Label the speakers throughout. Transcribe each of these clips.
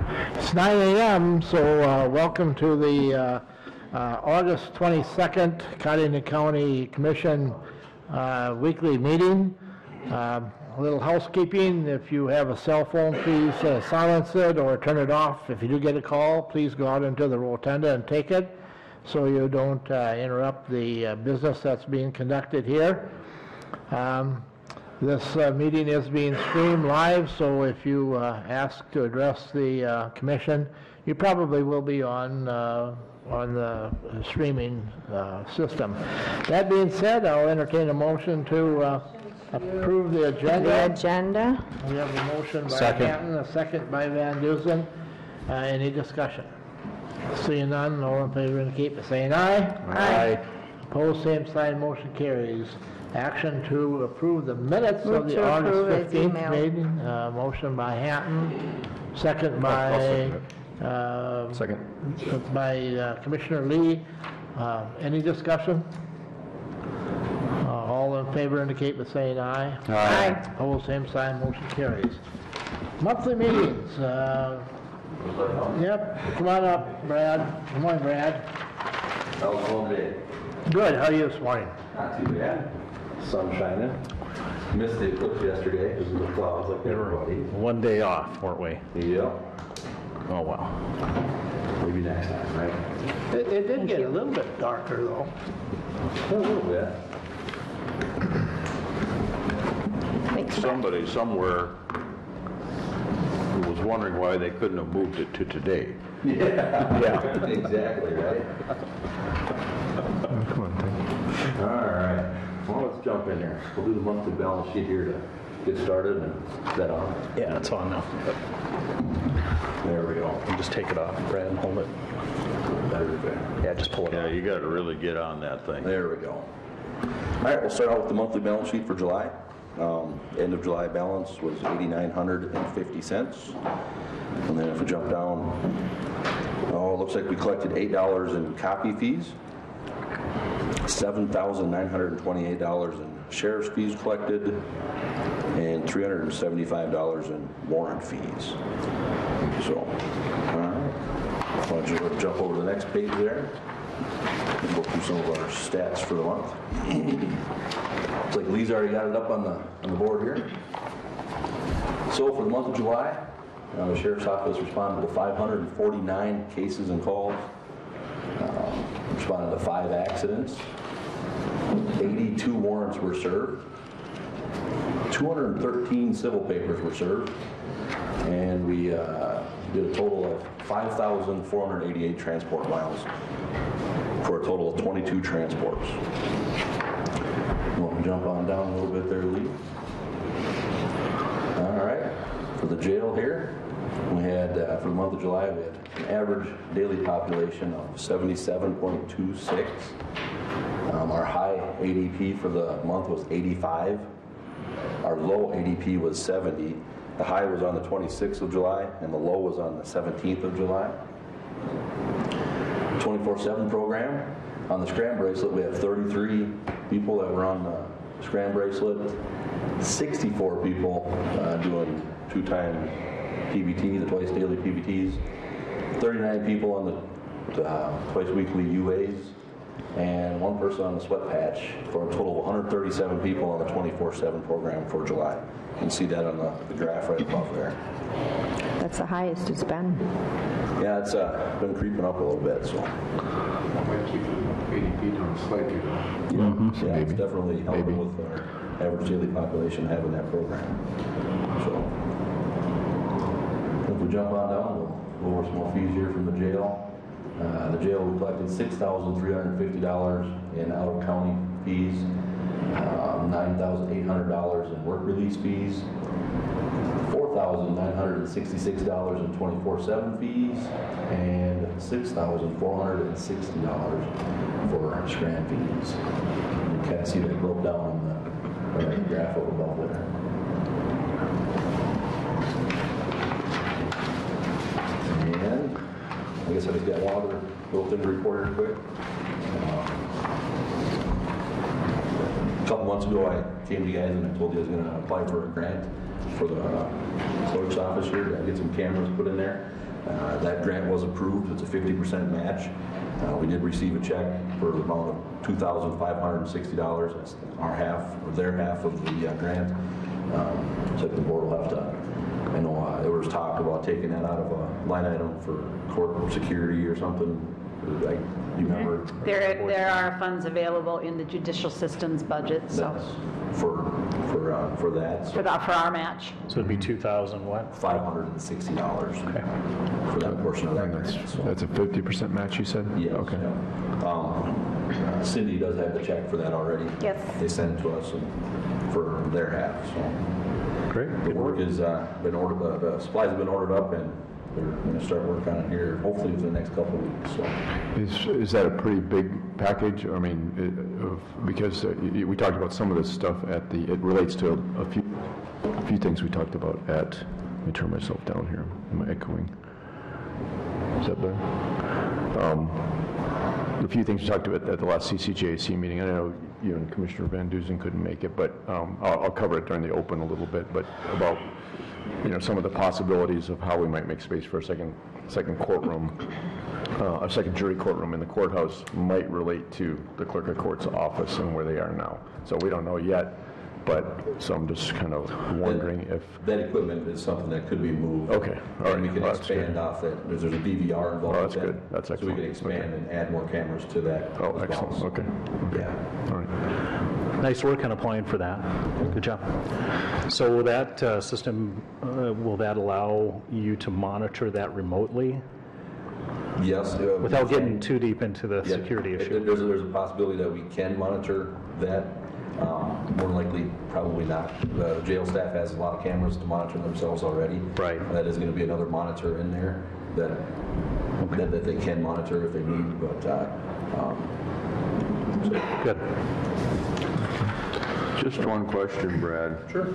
Speaker 1: It's 9 a.m., so welcome to the August 22nd Cottington County Commission weekly meeting. A little housekeeping: if you have a cell phone, please silence it or turn it off. If you do get a call, please go out into the rotunda and take it so you don't interrupt the business that's being conducted here. This meeting is being streamed live, so if you ask to address the commission, you probably will be on the streaming system. That being said, I'll entertain a motion to approve the agenda. We have a motion by Hanton, a second by Van Dusen. Any discussion? Seeing none, all in favor indicate by saying aye.
Speaker 2: Aye.
Speaker 1: Opposed, same sign, motion carries. Action to approve the minutes of the August 15th meeting. Motion by Hanton, second by Commissioner Lee. Any discussion? All in favor indicate by saying aye.
Speaker 2: Aye.
Speaker 1: Opposed, same sign, motion carries. Monthly meetings. Yep, come on up, Brad. Good morning, Brad.
Speaker 3: How's the whole day?
Speaker 1: Good, how are you this morning?
Speaker 3: Not too bad. Sun shining. Missed the eclipse yesterday because of the clouds like everybody.
Speaker 2: One day off, weren't we?
Speaker 3: Yep.
Speaker 2: Oh, wow.
Speaker 3: Maybe next time, right?
Speaker 1: It did get a little bit darker, though.
Speaker 3: A little bit.
Speaker 4: Somebody somewhere was wondering why they couldn't have moved it to today.
Speaker 3: Yeah. Exactly, right?
Speaker 2: Come on,
Speaker 3: All right. Well, let's jump in there. We'll do the monthly balance sheet here to get started, and is that on?
Speaker 2: Yeah, it's on now.
Speaker 3: There we go.
Speaker 2: And just take it off, Brad, and hold it.
Speaker 3: Better than
Speaker 2: Yeah, just pull it
Speaker 4: Yeah,
Speaker 2: off.
Speaker 4: you got to really get on that thing.
Speaker 3: There we go. All right, we'll start out with the monthly balance sheet for July. End of July balance was $8,950. And then if we jump down, it looks like we collected $8 in copy fees, $7,928 in sheriff's fees collected, and $375 in warrant fees. So, all right. Why don't you jump over to the next page there and go through some of our stats for the month. Looks like Lee's already got it up on the board here. So for the month of July, the Sheriff's Office responded to 549 cases and calls, responded to 5 accidents, 82 warrants were served, 213 civil papers were served, and we did a total of 5,488 transport miles for a total of 22 transports. We'll jump on down a little bit there, Lee. All right, for the jail here, we had, for the month of July, we had an average daily population of 77.26. Our high ADP for the month was 85. Our low ADP was 70. The high was on the 26th of July, and the low was on the 17th of July. 24/7 program. On the Scram bracelet, we have 33 people that were on the Scram bracelet, 64 people doing 2-time PBT, the twice daily PBTs, 39 people on the twice weekly UAs, and 1 person on the sweat patch, for a total of 137 people on the 24/7 program for July. You can see that on the graph right above there.
Speaker 5: That's the highest it's been.
Speaker 3: Yeah, it's been creeping up a little bit, so.
Speaker 6: Might keep the ADP down slightly though.
Speaker 3: Yeah, it's definitely helping with our average daily population having that program. So, if we jump on down, we'll go over some more fees here from the jail. The jail, we collected $6,350 in out-of-county fees, $9,800 in work release fees, $4,966 in 24/7 fees, and $6,460 for Scram fees. You kind of see that broke down on the graph over above there. And I guess I just got one other little thing to report here quick. A couple months ago, I came to you guys and I told you I was going to apply for a grant for the clerk's office here to get some cameras put in there. That grant was approved. It's a 50% match. We did receive a check for the amount of $2,560. That's our half, or their half of the grant. So the board will have to, I know there was talk about taking that out of a line item for court security or something. You remember?
Speaker 7: There are funds available in the judicial systems budget, so,
Speaker 3: That's for that. So
Speaker 7: for our match.
Speaker 2: So it'd be 2,000 what?
Speaker 3: $560 for that portion of that grant. So,
Speaker 8: That's a 50% match, you said?
Speaker 3: yes,
Speaker 8: Okay.
Speaker 3: yeah. Cindy does have the check for that already.
Speaker 7: Yes.
Speaker 3: They sent it to us for their half, so.
Speaker 2: Great.
Speaker 3: The work has been ordered, the supplies have been ordered up, and they're going to start work on it here, hopefully within the next couple of weeks, so.
Speaker 8: Is that a pretty big package? I mean, because we talked about some of this stuff it relates to a few things we talked about let me turn myself down here. Am I echoing? Is that better? A few things we talked about at the last CCJAC meeting. I know you and Commissioner Van Duzen couldn't make it, but I'll cover it during the open a little bit, but about some of the possibilities of how we might make space for a second courtroom, a second jury courtroom in the courthouse might relate to the clerk of court's office and where they are now. So we don't know yet, but so I'm just kind of wondering if...
Speaker 3: That equipment is something that could be moved.
Speaker 8: Okay, all
Speaker 3: And we
Speaker 8: right.
Speaker 3: can
Speaker 8: Well, that's
Speaker 3: expand
Speaker 8: good.
Speaker 3: off that. There's a DVR involved
Speaker 8: Oh,
Speaker 3: with
Speaker 8: that's
Speaker 3: that.
Speaker 8: good. That's
Speaker 3: So we
Speaker 8: excellent.
Speaker 3: can expand
Speaker 8: Okay.
Speaker 3: and add more cameras to that.
Speaker 8: Oh,
Speaker 3: as well.
Speaker 8: excellent,
Speaker 3: So,
Speaker 8: okay.
Speaker 3: Yeah.
Speaker 8: All right.
Speaker 2: Nice work on applying for that. Good job. So will that system, will that allow you to monitor that remotely?
Speaker 3: Yes.
Speaker 2: Without getting too deep into the
Speaker 3: Yeah.
Speaker 2: security issue?
Speaker 3: There's a possibility that we can monitor that. More likely, probably not. The jail staff has a lot of cameras to monitor themselves already.
Speaker 2: Right.
Speaker 3: That is going to be another monitor in there that they can monitor if they need, but
Speaker 2: Good.
Speaker 4: Just one question, Brad.
Speaker 3: Sure.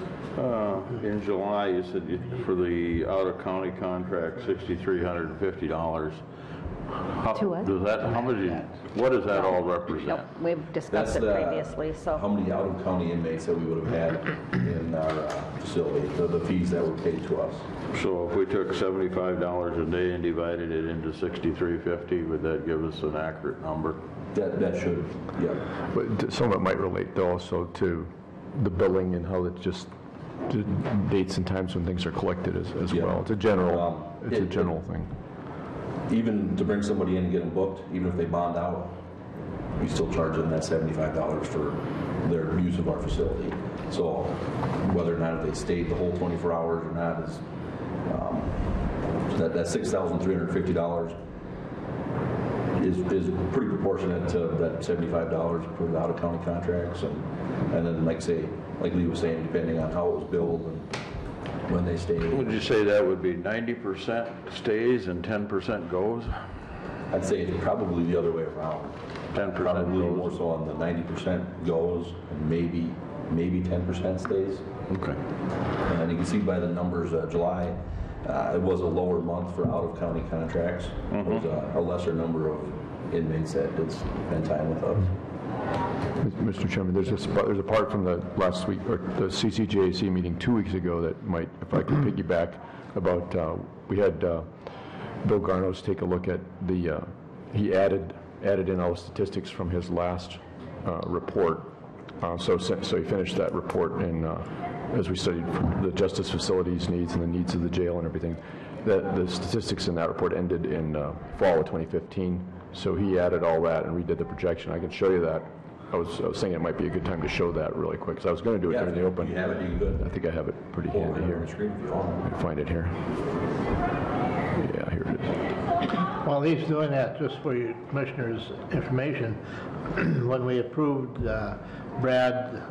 Speaker 4: In July, you said for the out-of-county contract, $6,350.
Speaker 5: To what?
Speaker 4: What does that all represent?
Speaker 7: Nope, we've discussed it previously,
Speaker 3: How
Speaker 7: so.
Speaker 3: many out-of-county inmates that we would have had in our facility, the fees that were paid to us.
Speaker 4: So if we took $75 a day and divided it into $6,350, would that give us an accurate number?
Speaker 3: That should, yeah.
Speaker 8: But some of it might relate though also to the billing and how it just, the dates and times when things are collected as
Speaker 3: Yeah.
Speaker 8: well. It's a general
Speaker 3: It-
Speaker 8: thing.
Speaker 3: Even to bring somebody in and get them booked, even if they bond out, we still charge them that $75 for their use of our facility. So whether or not they stayed the whole 24 hours or not is, that $6,350 is pretty proportionate to that $75 for the out-of-county contracts. And then like Lee was saying, depending on how it was billed and when they stayed.
Speaker 4: Would you say that would be 90% stays and 10% goes?
Speaker 3: I'd say it's probably the other way around.
Speaker 4: 10%
Speaker 3: Probably
Speaker 4: goes.
Speaker 3: more so on the 90% goes and maybe 10% stays.
Speaker 4: Okay.
Speaker 3: And you can see by the numbers, July, it was a lower month for out-of-county contracts. There was a lesser number of inmates that did spend time with us.
Speaker 8: Mr. Chairman, there's a part from the last week, or the CCJAC meeting 2 weeks ago that might, if I could piggyback, about, we had Bill Garnos take a look at he added in all the statistics from his last report. So he finished that report, and as we studied the justice facilities needs and the needs of the jail and everything, the statistics in that report ended in fall of 2015. So he added all that and redid the projection. I can show you that. I was saying it might be a good time to show that really quick, because I was going to do it
Speaker 3: Yeah,
Speaker 8: during the open.
Speaker 3: you have it, you good.
Speaker 8: I think I have it pretty handy
Speaker 3: On
Speaker 8: here.
Speaker 3: the screen if you want.
Speaker 8: Let me find it here. Yeah, here it is.
Speaker 1: While he's doing that, just for your commissioners' information, when we approved Brad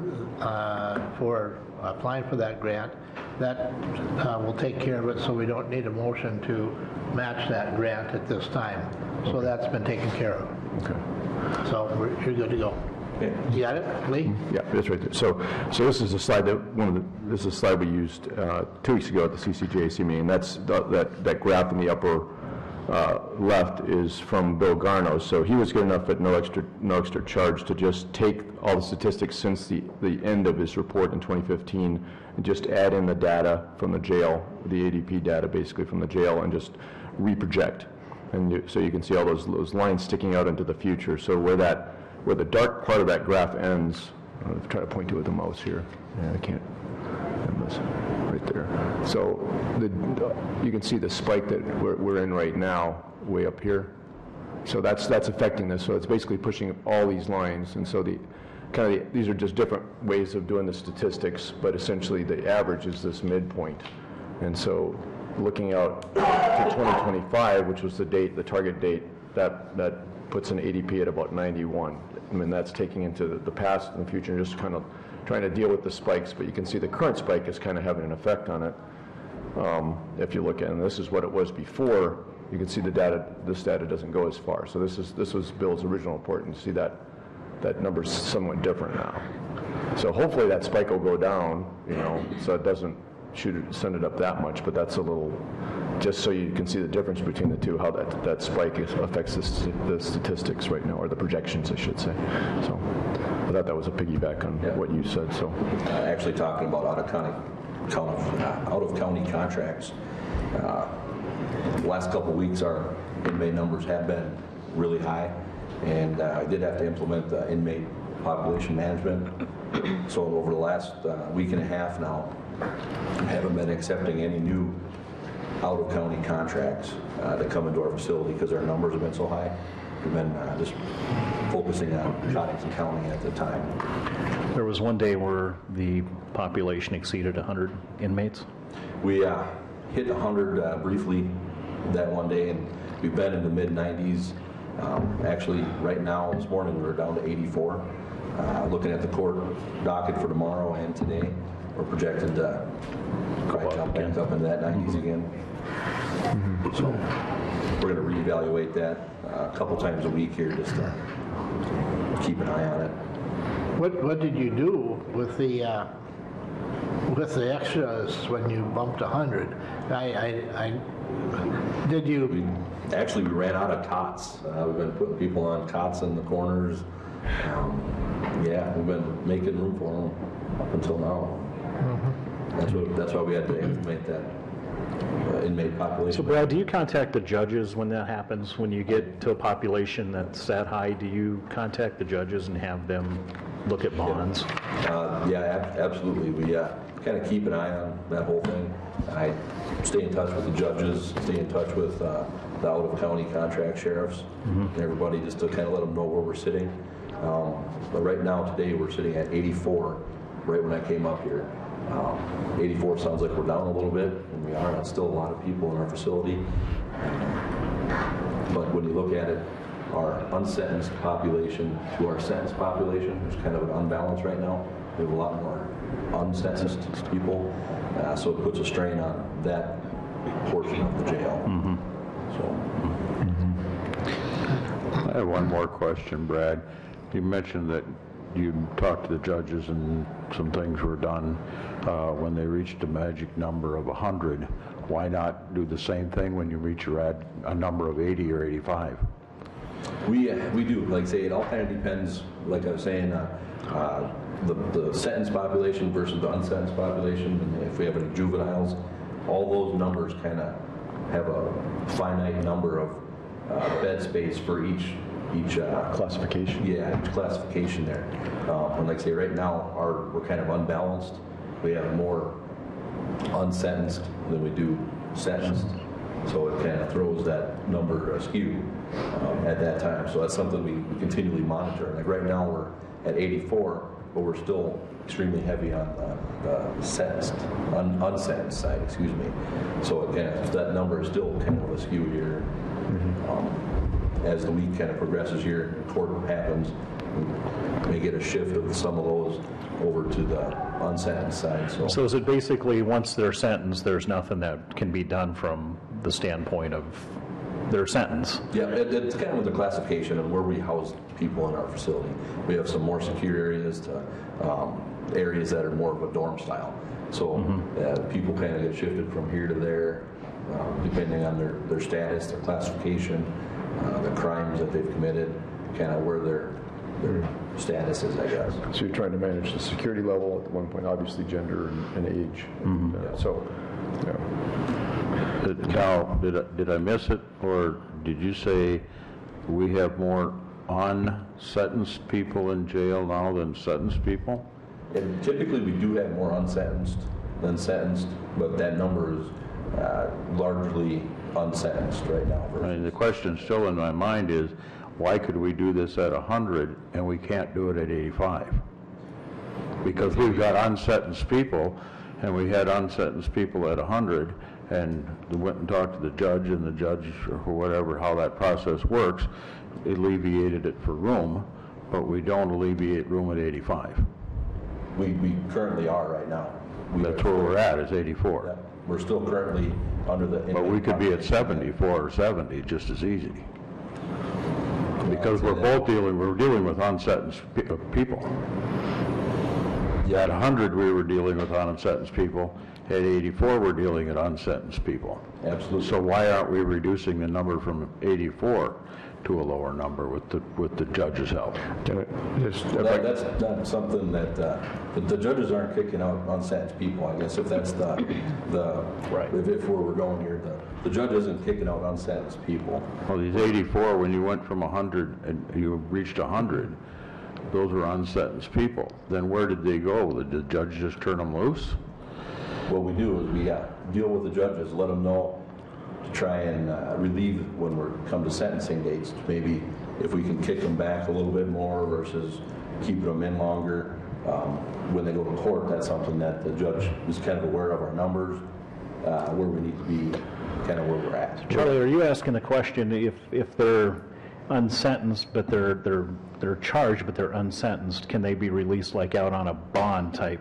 Speaker 1: for applying for that grant, that will take care of it, so we don't need a motion to match that grant at this time. So that's been taken care of.
Speaker 8: Okay.
Speaker 1: So you're good to go.
Speaker 3: Okay.
Speaker 1: You got it, Lee?
Speaker 8: Yeah, that's right there. So this is a slide that this is a slide we used 2 weeks ago at the CCJAC meeting. That's that graph in the upper left is from Bill Garnos. So he was good enough at no extra charge to just take all the statistics since the end of his report in 2015 and just add in the data from the jail, the ADP data basically from the jail, and just reproject. And so you can see all those lines sticking out into the future. So where the dark part of that graph ends, I'll try to point to it with the mouse here. Yeah, I can't. Right there. So you can see the spike that we're in right now, way up here. So that's affecting this. So it's basically pushing all these lines, and so these are just different ways of doing the statistics, but essentially the average is this midpoint. And so looking out to 2025, which was the target date, that puts an ADP at about 91. I mean, that's taking into the past and the future and just kind of trying to deal with the spikes, but you can see the current spike is kind of having an effect on it. If you look at, and this is what it was before, you can see the data, this data doesn't go as far. So this was Bill's original report, and you see that number's somewhat different now. So hopefully that spike will go down, so it doesn't send it up that much, but that's a little, just so you can see the difference between the two, how that spike affects the statistics right now, or the projections, I should say. So I thought that was a piggyback on what you said. So
Speaker 3: actually talking about out of county contracts, the last couple of weeks our inmate numbers have been really high, and I did have to implement inmate population management. So over the last week and a half now, I haven't been accepting any new out-of-county contracts that come into our facility because our numbers have been so high. We've been just focusing on Cottington County at the time.
Speaker 2: There was one day where the population exceeded 100 inmates.
Speaker 3: We hit 100 briefly that one day, and we've been in the mid-90s. Actually, right now, this morning, we're down to 84. Looking at the court docket for tomorrow and today, we're projected to jump back up into that 90s again. So we're going to reevaluate that a couple times a week here, just to keep an eye on it.
Speaker 1: What did you do with the extras when you bumped 100? Did you?
Speaker 3: We ran out of cots. We've been putting people on cots in the corners. We've been making room for them up until now. That's why we had to implement that inmate population.
Speaker 2: So Brad, do you contact the judges when that happens? When you get to a population that's that high, do you contact the judges and have them look at bonds?
Speaker 3: Absolutely. We kind of keep an eye on that whole thing. I stay in touch with the judges, stay in touch with the out-of-county contract sheriffs, and everybody, just to kind of let them know where we're sitting. But right now, today, we're sitting at 84 right when I came up here. 84 sounds like we're down a little bit, and we are. That's still a lot of people in our facility. But when you look at it, our unsentenced population to our sentenced population, there's kind of an unbalance right now. We have a lot more unsentenced people, so it puts a strain on that portion of the jail.
Speaker 4: I have one more question, Brad. You mentioned that you talked to the judges and some things were done when they reached a magic number of 100. Why not do the same thing when you reach a number of 80 or 85?
Speaker 3: We do. Like I say, it all kind of depends, like I was saying, the sentenced population versus the unsentenced population. And if we have any juveniles, all those numbers kind of have a finite number of bed space for each
Speaker 8: classification.
Speaker 3: Yeah, each classification there. And like I say, right now we're kind of unbalanced. We have more unsentenced than we do sentenced, so it kind of throws that number askew at that time. So that's something we continually monitor. Like right now we're at 84, but we're still extremely heavy on the sentenced, unsentenced side, excuse me. So it kind of, that number is still kind of askew here. As the week kind of progresses here, court happens, we may get a shift of some of those over to the unsentenced side.
Speaker 2: So is it basically once they're sentenced, there's nothing that can be done from the standpoint of their sentence?
Speaker 3: Yeah, it's kind of with the classification of where we house people in our facility. We have some more secure areas to areas that are more of a dorm style. So people kind of get shifted from here to there. depending on their status, their classification, the crimes that they've committed, kind of where their status is, I guess.
Speaker 8: So you're trying to manage the security level at one point, obviously gender and age. So, yeah.
Speaker 4: Now, did I miss it, or did you say we have more unsentenced people in jail now than sentenced people?
Speaker 3: And typically, we do have more unsentenced than sentenced, but that number is largely unsentenced right now.
Speaker 4: I mean, the question still in my mind is, why could we do this at 100 and we can't do it at 85? Because we've got unsentenced people, and we had unsentenced people at 100, and we went and talked to the judge, and the judge, or whatever, how that process works, alleviated it for room, but we don't alleviate room at 85.
Speaker 3: We currently are right now.
Speaker 4: That's where we're at, is 84.
Speaker 3: Yeah, we're still currently under the...
Speaker 4: But we could be at 74 or 70 just as easy. Because we're dealing with unsentenced people. At 100, we were dealing with unsentenced people. At 84, we're dealing with unsentenced people.
Speaker 3: Absolutely.
Speaker 4: So why aren't we reducing the number from 84 to a lower number with the judge's help?
Speaker 3: That's not something that the judges aren't kicking out unsentenced people. I guess if that's
Speaker 2: Right.
Speaker 3: if we're going here, the judge isn't kicking out unsentenced people.
Speaker 4: Well, these 84, when you went from 100 and you reached 100, those were unsentenced people. Then where did they go? Did the judge just turn them loose?
Speaker 3: What we do is we deal with the judges, let them know to try and relieve when we come to sentencing dates. Maybe if we can kick them back a little bit more versus keeping them in longer. When they go to court, that's something that the judge is kind of aware of our numbers, where we need to be, kind of where we're at.
Speaker 2: Charlie, are you asking the question if they're unsentenced, but they're charged, but they're unsentenced, can they be released like out on a bond type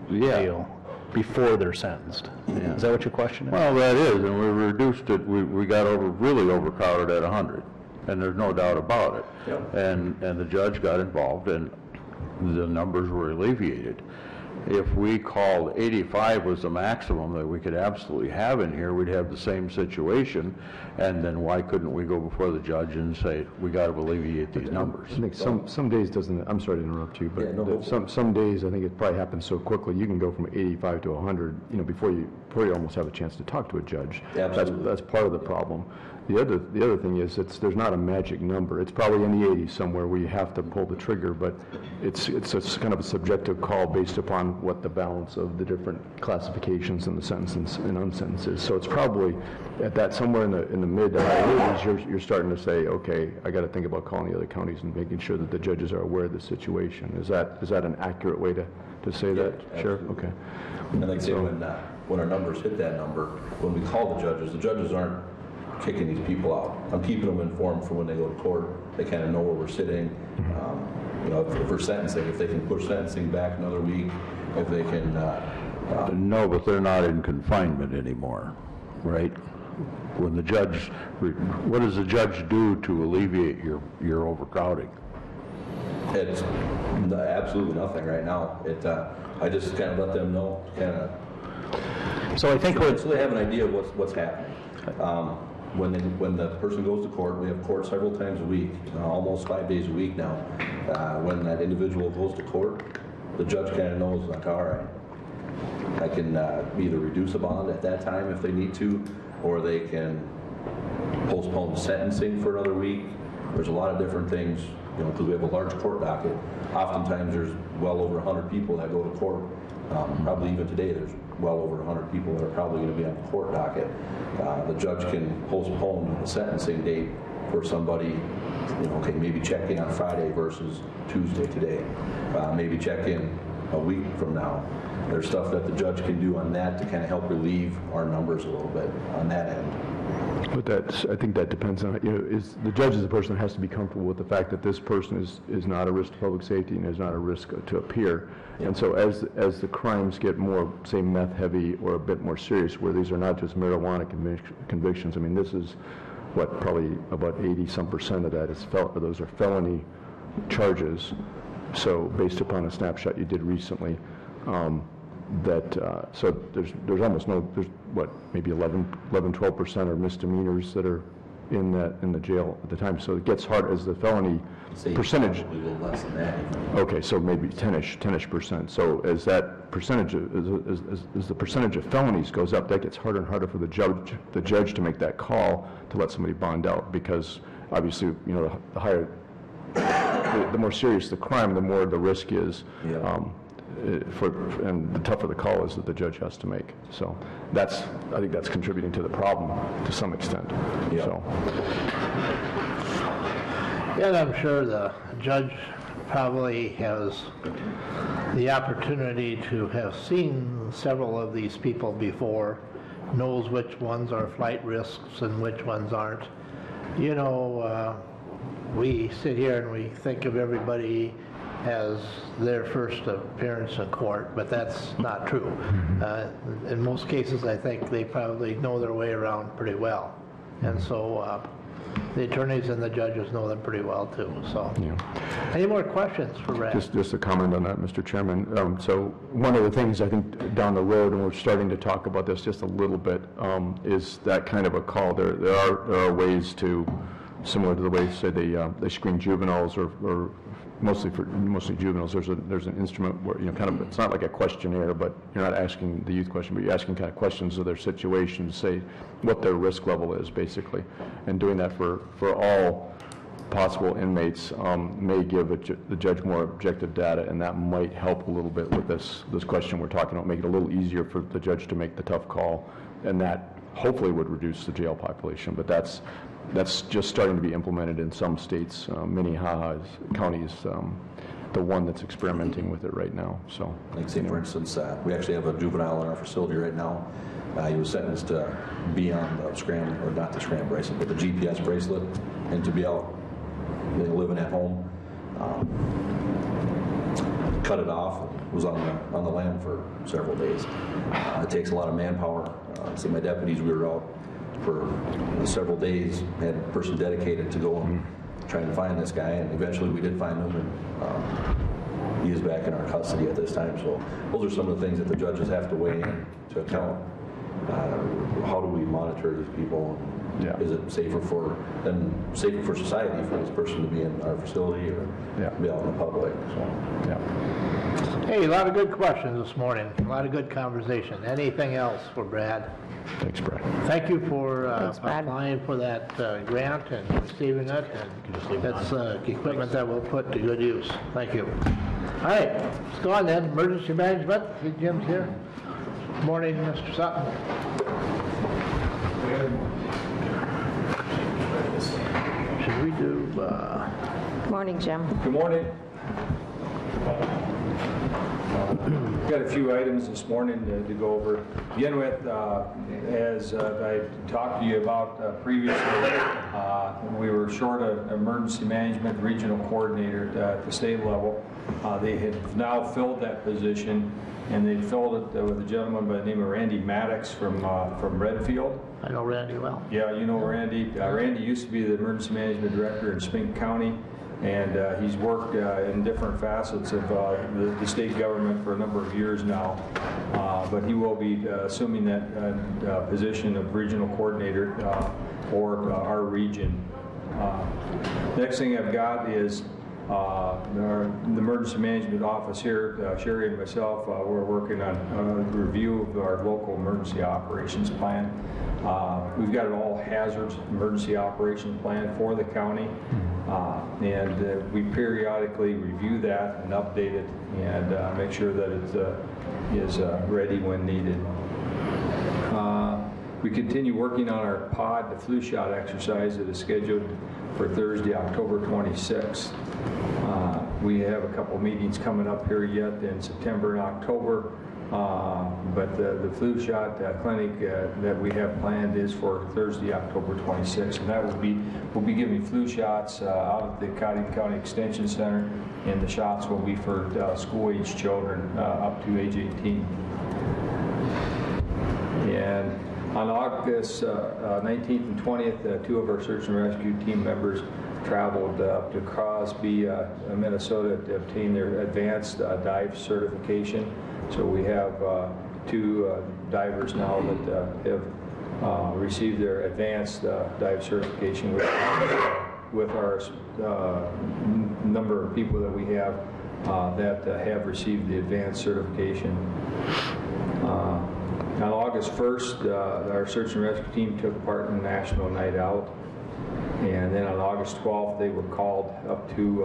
Speaker 2: deal before they're sentenced? Is that what your question is?
Speaker 4: Well, that is, and we reduced it. We got really overcrowded at 100, and there's no doubt about it.
Speaker 3: Yep.
Speaker 4: And the judge got involved, and the numbers were alleviated. If we called 85 was the maximum that we could absolutely have in here, we'd have the same situation, and then why couldn't we go before the judge and say, we got to alleviate these numbers?
Speaker 8: I think some days doesn't, I'm sorry to interrupt you, but
Speaker 3: Yeah, no, go for it.
Speaker 8: some days I think it probably happens so quickly, you can go from 85 to 100, before you almost have a chance to talk to a judge.
Speaker 3: Absolutely.
Speaker 8: That's part of the problem. The other thing is there's not a magic number. It's probably in the 80s somewhere where you have to pull the trigger, but it's a kind of a subjective call based upon what the balance of the different classifications and the sentences and unsentences. So it's probably at that somewhere in the mid to high 80s, you're starting to say, okay, I got to think about calling the other counties and making sure that the judges are aware of the situation. Is that an accurate way to say that? Sure.
Speaker 3: absolutely.
Speaker 8: Okay.
Speaker 3: And like I say, when our numbers hit that number, when we call the judges aren't kicking these people out. I'm keeping them informed for when they go to court. They kind of know where we're sitting. If we're sentencing, if they can push sentencing back another week, if they can...
Speaker 4: No, but they're not in confinement anymore, right? When the judge, what does the judge do to alleviate your overcrowding?
Speaker 3: It's absolutely nothing right now. I just kind of let them know,
Speaker 2: So I think
Speaker 3: so they have an idea of what's happening. When the person goes to court, we have court several times a week, almost 5 days a week now. When that individual goes to court, the judge kind of knows, like, all right, I can either reduce a bond at that time if they need to, or they can postpone sentencing for another week. There's a lot of different things, because we have a large court docket. Oftentimes there's well over 100 people that go to court. Probably even today there's well over 100 people that are probably going to be on the court docket. The judge can postpone the sentencing date for somebody, okay, maybe check in on Friday versus Tuesday today. Maybe check in a week from now. There's stuff that the judge can do on that to kind of help relieve our numbers a little bit on that end.
Speaker 8: But I think that depends on, is the judge is the person that has to be comfortable with the fact that this person is not a risk to public safety and is not a risk to a peer. And so as the crimes get more, say, meth heavy or a bit more serious, where these are not just marijuana convictions, I mean, this is what, probably about 80-some% of that is those are felony charges. So based upon a snapshot you did recently, So there's almost no, there's what, maybe 12% are misdemeanors that are in the jail at the time. So it gets hard as the felony percentage.
Speaker 3: Probably a little less than that.
Speaker 8: Okay, so maybe 10-ish percent. So as that percentage, as the percentage of felonies goes up, that gets harder and harder for the judge to make that call to let somebody bond out, because obviously, you know, the higher, the more serious the crime, the more the risk is.
Speaker 3: Yeah.
Speaker 8: And the tougher the call is that the judge has to make. So I think that's contributing to the problem to some extent.
Speaker 3: Yeah.
Speaker 8: So.
Speaker 1: And I'm sure the judge probably has the opportunity to have seen several of these people before, knows which ones are flight risks and which ones aren't. You know, we sit here and we think of everybody as their first appearance in court, but that's not true. In most cases, I think they probably know their way around pretty well. And so the attorneys and the judges know them pretty well too. So, Any more questions for Brad?
Speaker 8: Just a comment on that, Mr. Chairman. So one of the things I think down the road, and we're starting to talk about this just a little bit, is that kind of a call. There are ways to, similar to the way, say, they screen juveniles or mostly juveniles. There's an instrument where, you know, kind of, it's not like a questionnaire, but you're not asking the youth question, but you're asking kind of questions of their situation, say what their risk level is, basically. And doing that for all possible inmates may give the judge more objective data, and that might help a little bit with this question we're talking about, make it a little easier for the judge to make the tough call, and that hopefully would reduce the jail population. But that's just starting to be implemented in some states. Minnehaha County is the one that's experimenting with it right now. So,
Speaker 3: Like, say, for instance, we actually have a juvenile in our facility right now. He was sentenced to be on the scram, or not the scram bracelet, but the GPS bracelet, and to be out, you know, living at home. Cut it off, was on the lam for several days. It takes a lot of manpower. So my deputies, we were out for several days, had a person dedicated to go and trying to find this guy, and eventually we did find him, and he is back in our custody at this time. So those are some of the things that the judges have to weigh in to account. How do we monitor these people?
Speaker 8: Yeah.
Speaker 3: Is it safer for society for this person to be in our facility or be out in the public? So.
Speaker 8: yeah.
Speaker 1: Hey, a lot of good questions this morning, a lot of good conversation. Anything else for Brad?
Speaker 8: Thanks, Brad.
Speaker 1: Thank you for
Speaker 5: Thanks, Brad.
Speaker 1: applying for that grant and receiving it, and that's equipment that we'll put to good use. Thank you. All right, let's go on then. Emergency management, see Jim's here. Morning, Mr. Sutton. Should we do,
Speaker 5: Morning, Jim.
Speaker 9: Good morning. We've got a few items this morning to go over. Begin with, as I talked to you about previously, we were short of emergency management regional coordinator at the state level. They have now filled that position, and they filled it with a gentleman by the name of Randy Maddox from Redfield.
Speaker 1: I know Randy well.
Speaker 9: Yeah, you know Randy. Randy used to be the emergency management director in Spink County, and he's worked in different facets of the state government for a number of years now. But he will be assuming that position of regional coordinator for our region. Next thing I've got is the emergency management office here. Sherry and myself, we're working on a review of our local emergency operations plan. We've got an all hazards emergency operations plan for the county, and we periodically review that and update it and make sure that it is ready when needed. We continue working on our pod, the flu shot exercise that is scheduled for Thursday, October 26th. We have a couple meetings coming up here yet in September and October, but the flu shot clinic that we have planned is for Thursday, October 26th, and that we'll be giving flu shots out at the Cottington County Extension Center, and the shots will be for school-age children up to age 18. And on August 19th and 20th, two of our search and rescue team members traveled up to Crosby, Minnesota to obtain their advanced dive certification. So we have 2 divers now that have received their advanced dive certification with our number of people that we have that have received the advanced certification. On August 1st, our search and rescue team took part in National Night Out. And then on August 12th, they were called up to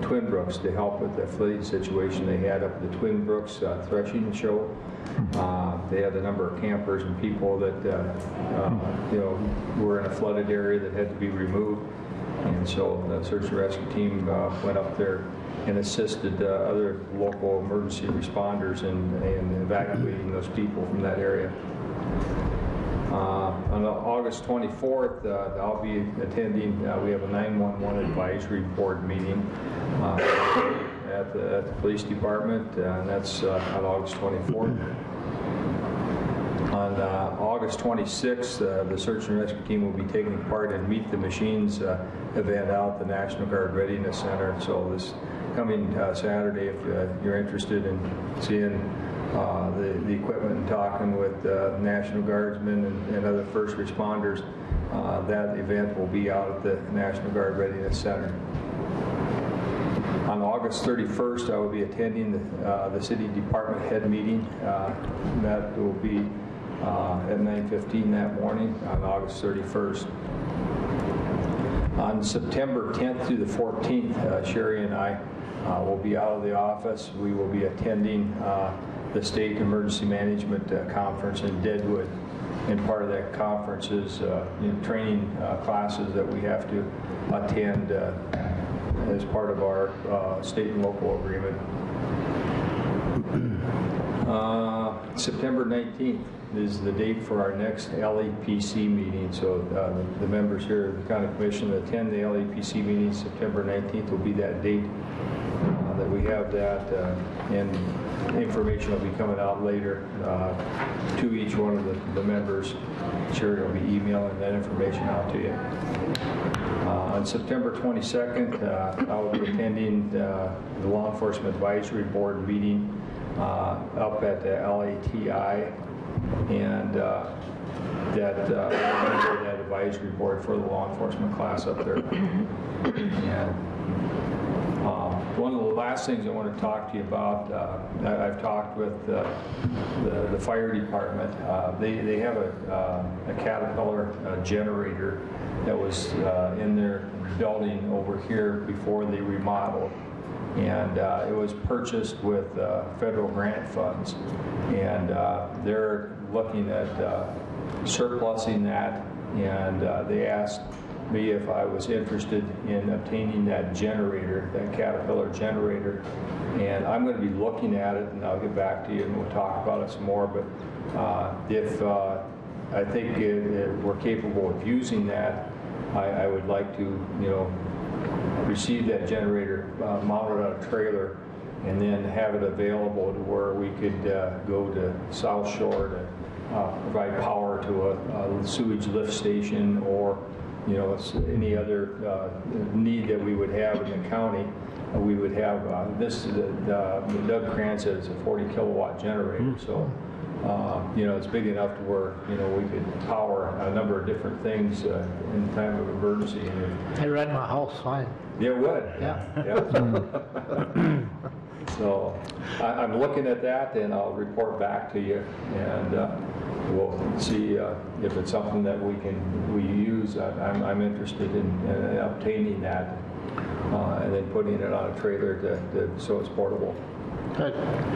Speaker 9: Twin Brooks to help with the flooding situation they had up at the Twin Brooks threshing show. They had a number of campers and people that were in a flooded area that had to be removed. And so the search and rescue team went up there and assisted other local emergency responders in evacuating those people from that area. On August 24th, I'll be attending, we have a 911 advisory board meeting at the police department, and that's on August 24th. On August 26th, the search and rescue team will be taking part in Meet the Machines event out at the National Guard Readiness Center. So this coming Saturday, if you're interested in seeing the equipment and talking with National Guardsmen and other first responders, that event will be out at the National Guard Readiness Center. On August 31st, I will be attending the City Department Head meeting. That will be at 9:15 that morning on August 31st. On September 10th through the 14th, Sherry and I will be out of the office. We will be attending the State Emergency Management Conference in Deadwood. And part of that conference is training classes that we have to attend as part of our state and local agreement. September 19th is the date for our next LEPC meeting. So the members here of the County Commission that attend the LEPC meeting, September 19th will be that date that we have that, and information will be coming out later to each one of the members. Sherry will be emailing that information out to you. On September 22nd, I will be attending the Law Enforcement Advisory Board meeting up at the LATI, and that advisory board for the law enforcement class up there. And one of the last things I want to talk to you about, I've talked with the fire department. They have a Caterpillar generator that was in their building over here before they remodeled. And it was purchased with federal grant funds. And they're looking at surplusing that, and they asked me if I was interested in obtaining that generator, that Caterpillar generator. And I'm going to be looking at it, and I'll get back to you and we'll talk about it some more. But if I think we're capable of using that, I would like to, receive that generator, mount it on a trailer, and then have it available to where we could go to South Shore to provide power to a sewage lift station, or any other need that we would have in the county. We would have the Doug Krantz says a 40 kilowatt generator, so it's big enough to where we could power a number of different things in time of emergency.
Speaker 1: I rent my house fine.
Speaker 9: Yeah, it would.
Speaker 1: Yeah.
Speaker 9: So I'm looking at that, and I'll report back to you, and we'll see if it's something that we use. I'm interested in obtaining that and then putting it on a trailer so it's portable.
Speaker 1: Good.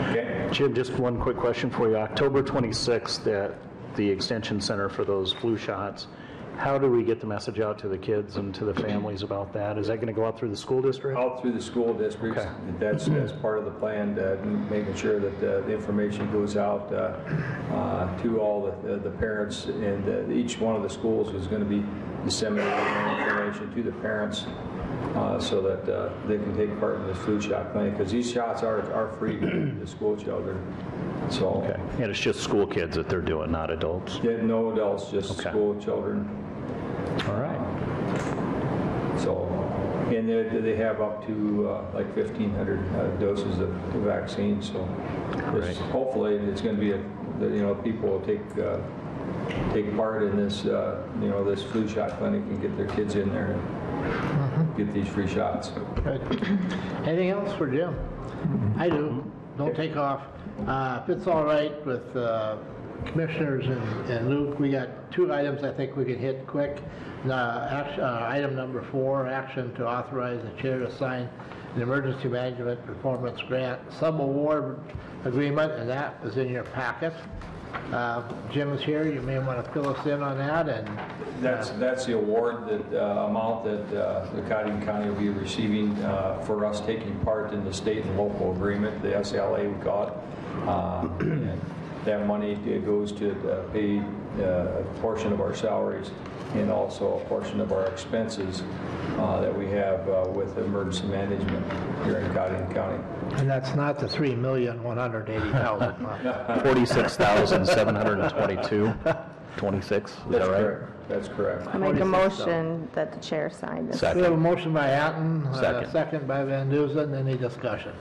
Speaker 9: Okay.
Speaker 2: Jim, just one quick question for you. October 26th at the Extension Center for those flu shots, how do we get the message out to the kids and to the families about that? Is that going to go out through the school district?
Speaker 9: Out through the school districts.
Speaker 2: Okay.
Speaker 9: That's part of the plan, making sure that the information goes out to all the parents, and each one of the schools is going to be disseminating that information to the parents so that they can take part in the flu shot clinic, because these shots are free to the school children. So,
Speaker 2: Okay. And it's just school kids that they're doing, not adults?
Speaker 9: yeah, no adults, just
Speaker 2: Okay.
Speaker 9: school children.
Speaker 2: All right.
Speaker 9: So And they have up to like 1,500 doses of the vaccine, so hopefully it's going to be people will take part in this, this flu shot clinic and get their kids in there and get these free shots.
Speaker 1: Good. Anything else for Jim? I do. Don't take off. If it's all right with commissioners and Luke, we got 2 items I think we can hit quick. Item number 4, action to authorize the chair to sign an emergency management performance grant sub-award agreement, and that is in your packet. Jim is here. You may want to fill us in on that. And
Speaker 9: that's the award amount that the Cottington County will be receiving for us taking part in the state and local agreement, the SLA we call it. And that money goes to pay a portion of our salaries and also a portion of our expenses that we have with emergency management here in Cottington County.
Speaker 1: And that's not the $3,180,000.
Speaker 2: 46,722, 26, is that right?
Speaker 9: Correct. That's correct.
Speaker 5: I make a motion that the chair sign this.
Speaker 1: We have a
Speaker 2: Second.
Speaker 1: motion by Hatton,
Speaker 2: Second.
Speaker 1: second by Van Duzen. Any discussion?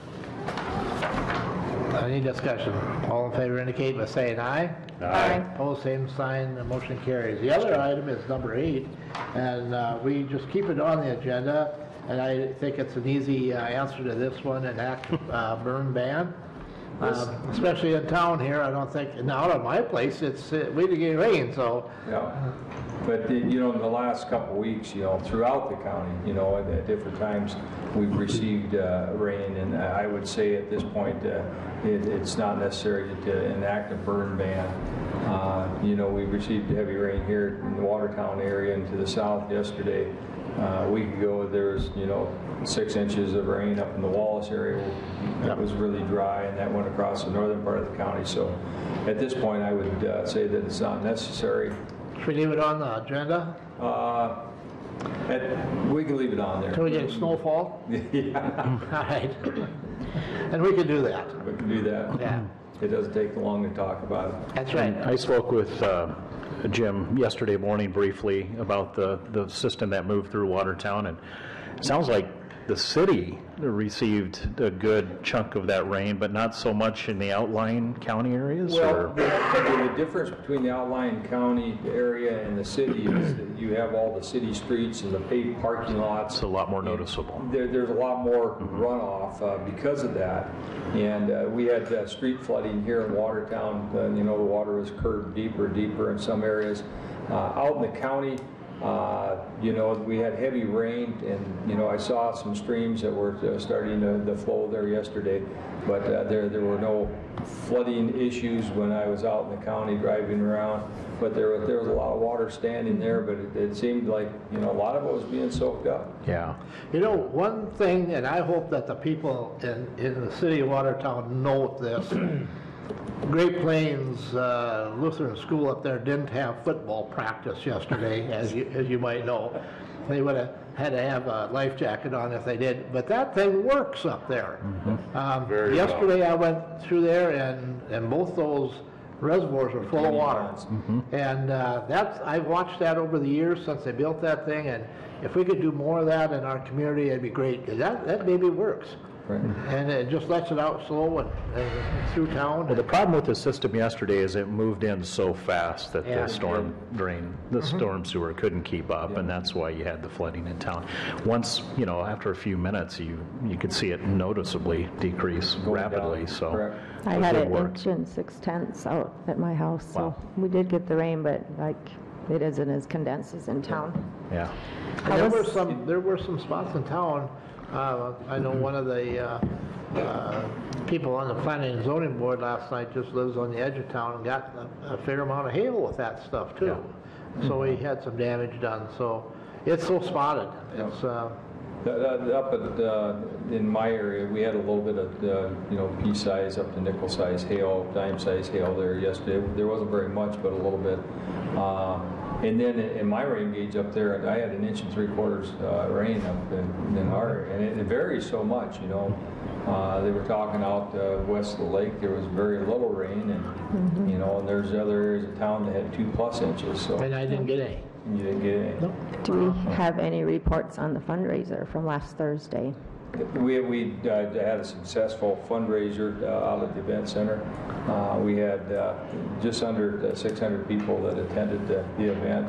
Speaker 1: Any discussion? All in favor indicate by saying aye.
Speaker 5: Aye.
Speaker 1: Opposed, same sign, the motion carries. The other item is number 8, and we just keep it on the agenda, and I think it's an easy answer to this one, an active burn ban. Especially in town here, I don't think, now out of my place, we didn't get rain, so.
Speaker 9: Yeah, but in the last couple of weeks, throughout the county, at different times, we've received rain, and I would say at this point, it's not necessary to enact a burn ban. We received heavy rain here in the Watertown area and to the south yesterday. A week ago, there was, 6 inches of rain up in the Wallace area. That was really dry, and that went across the northern part of the county. So at this point, I would say that it's not necessary.
Speaker 1: Should we leave it on the agenda?
Speaker 9: We can leave it on there.
Speaker 1: Till we get snowfall?
Speaker 9: Yeah,
Speaker 1: All right. And we can do that.
Speaker 9: we can do that.
Speaker 1: Yeah,
Speaker 9: It doesn't take long to talk about it.
Speaker 1: that's right.
Speaker 2: I spoke with Jim yesterday morning briefly about the system that moved through Watertown, and it sounds like the city received a good chunk of that rain, but not so much in the outlying county areas?
Speaker 9: Well, the difference between the outlying county area and the city is that you have all the city streets and the paved parking lots.
Speaker 2: It's a lot more noticeable.
Speaker 9: There's a lot more runoff because of that. And we had street flooding here in Watertown. The water was curved deeper in some areas. Out in the county, we had heavy rain, and I saw some streams that were starting to flow there yesterday, but there were no flooding issues when I was out in the county driving around. But there was a lot of water standing there, but it seemed like a lot of it was being soaked up.
Speaker 2: Yeah.
Speaker 1: One thing, and I hope that the people in the city of Watertown note this. Great Plains Lutheran School up there didn't have football practice yesterday, as you might know. They would have had to have a life jacket on if they did, but that thing works up there. Yesterday I went through there, and both those reservoirs are full of water. And I've watched that over the years since they built that thing, and if we could do more of that in our community, it'd be great, because that maybe works.
Speaker 9: Right.
Speaker 1: And it just lets it out slow and through town.
Speaker 2: Well, the problem with the system yesterday is it moved in so fast that
Speaker 1: Yeah.
Speaker 2: the storm drain, the storm sewer couldn't keep up, and that's why you had the flooding in town. Once, after a few minutes, you could see it noticeably decrease rapidly,
Speaker 9: down.
Speaker 2: so.
Speaker 9: Correct.
Speaker 5: I
Speaker 2: it
Speaker 5: had
Speaker 2: did
Speaker 5: an
Speaker 2: work.
Speaker 5: inch and 6/10 out at my house, so
Speaker 2: Wow.
Speaker 5: we did get the rain, but it isn't as condensed as in town.
Speaker 2: Yeah.
Speaker 1: And
Speaker 5: I
Speaker 1: there were some spots in town. I know one of the people on the planning and zoning board last night just lives on the edge of town and got a fair amount of hail with that stuff too. So he had some damage done. So it's so spotted. It's
Speaker 9: Up in my area, we had a little bit of pea-size up to nickel-size hail, dime-size hail there yesterday. There wasn't very much, but a little bit. And then in my rain gauge up there, I had 1 3/4 rain up in our area, and it varies so much, you know. They were talking out west of the lake, there was very little rain, and you know, and there's other areas of town that had 2+ inches. So
Speaker 1: And I didn't get any.
Speaker 9: you didn't get any.
Speaker 1: No.
Speaker 5: Do we have any reports on the fundraiser from last Thursday?
Speaker 9: We had a successful fundraiser out at the event center. We had just under 600 people that attended the event,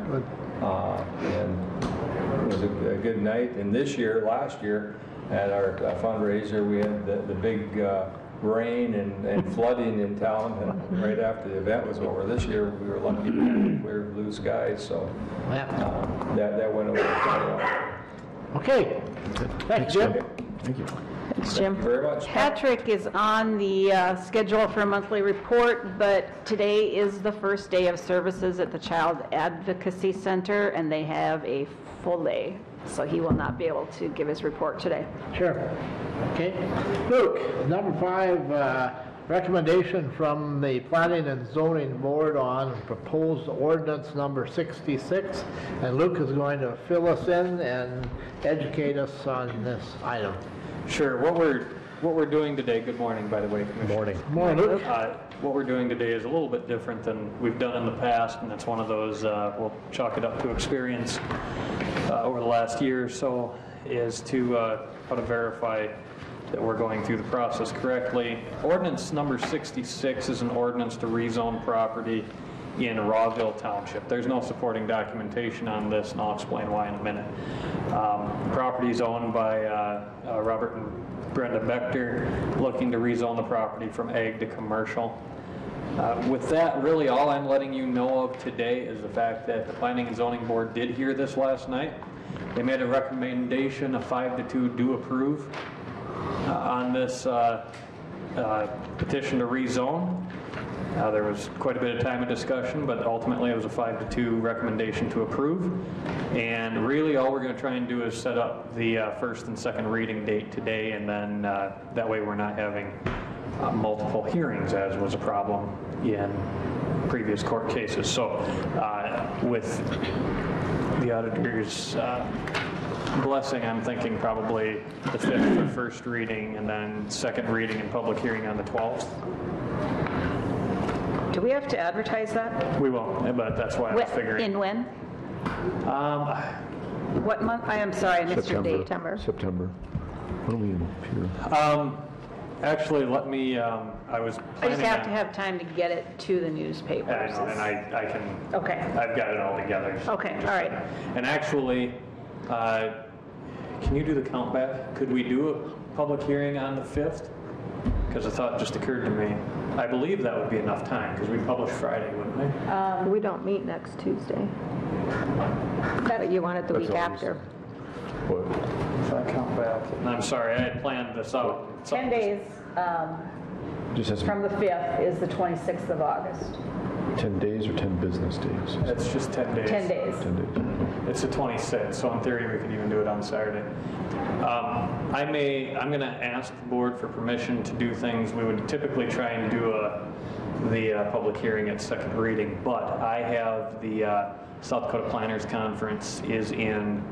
Speaker 9: and it was a good night. And last year, at our fundraiser, we had the big rain and flooding in town right after the event was over. This year, we were lucky to have clear blue skies, so that went over quite well.
Speaker 1: Okay. Thanks, Jim.
Speaker 8: Thank you.
Speaker 5: Thanks, Jim.
Speaker 9: Thank you very much.
Speaker 7: Patrick is on the schedule for a monthly report, but today is the first day of services at the Child Advocacy Center, and they have a full day, so he will not be able to give his report today.
Speaker 1: Sure. Okay. Luke, number 5, recommendation from the Planning and Zoning Board on proposed ordinance number 66. And Luke is going to fill us in and educate us on this item.
Speaker 10: Sure. What we're doing today, good morning, by the way, Commissioner.
Speaker 2: Morning.
Speaker 1: Good morning, Luke.
Speaker 10: What we're doing today is a little bit different than we've done in the past, and it's one of those, we'll chalk it up to experience over the last year or so, is to how to verify that we're going through the process correctly. Ordinance number 66 is an ordinance to rezone property in Rawville Township. There's no supporting documentation on this, and I'll explain why in a minute. The property is owned by Robert and Brenda Bechter, looking to rezone the property from ag to commercial. With that, really all I'm letting you know of today is the fact that the Planning and Zoning Board did hear this last night. They made a recommendation, a 5-2 do approve on this petition to rezone. There was quite a bit of time of discussion, but ultimately it was a 5-2 recommendation to approve. And really all we're going to try and do is set up the first and second reading date today, and then that way we're not having multiple hearings, as was a problem in previous court cases. So with the auditor's blessing, I'm thinking probably the 5th for first reading, and then second reading and public hearing on the 12th.
Speaker 7: Do we have to advertise that?
Speaker 10: We will, but that's why I was figuring.
Speaker 7: In when? What month? I am sorry, I missed your date.
Speaker 5: September.
Speaker 8: When are we in here?
Speaker 10: Actually, let me, I was planning
Speaker 7: I just have
Speaker 10: on-
Speaker 7: to have time to get it to the newspapers.
Speaker 10: I know, and I can,
Speaker 7: Okay.
Speaker 10: I've got it all together.
Speaker 7: Okay, all right.
Speaker 10: And actually, can you do the count back? Could we do a public hearing on the 5th? Because a thought just occurred to me. I believe that would be enough time, because we publish Friday, wouldn't we?
Speaker 5: We don't meet next Tuesday. But you want it the week after.
Speaker 8: What?
Speaker 10: If I count back, and I'm sorry, I had planned this out.
Speaker 7: 10 days
Speaker 8: Just has
Speaker 7: from the 5th is the 26th of August.
Speaker 8: 10 days or 10 business days?
Speaker 10: It's just 10 days.
Speaker 7: 10 days.
Speaker 8: 10 days.
Speaker 10: It's the 26th, so in theory, we could even do it on Saturday. I'm going to ask the board for permission to do things. We would typically try and do the public hearing at second reading, but I have the South Dakota Planners Conference is in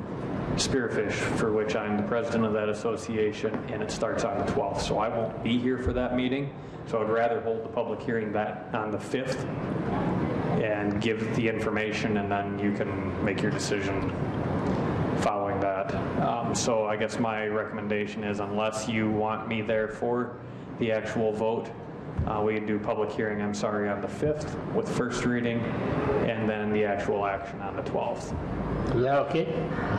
Speaker 10: Spearfish, for which I'm the president of that association, and it starts on the 12th, so I won't be here for that meeting. So I'd rather hold the public hearing that on the 5th and give the information, and then you can make your decision following that. So I guess my recommendation is, unless you want me there for the actual vote, we can do public hearing, on the 5th with first reading, and then the actual action on the 12th.
Speaker 1: Is that okay?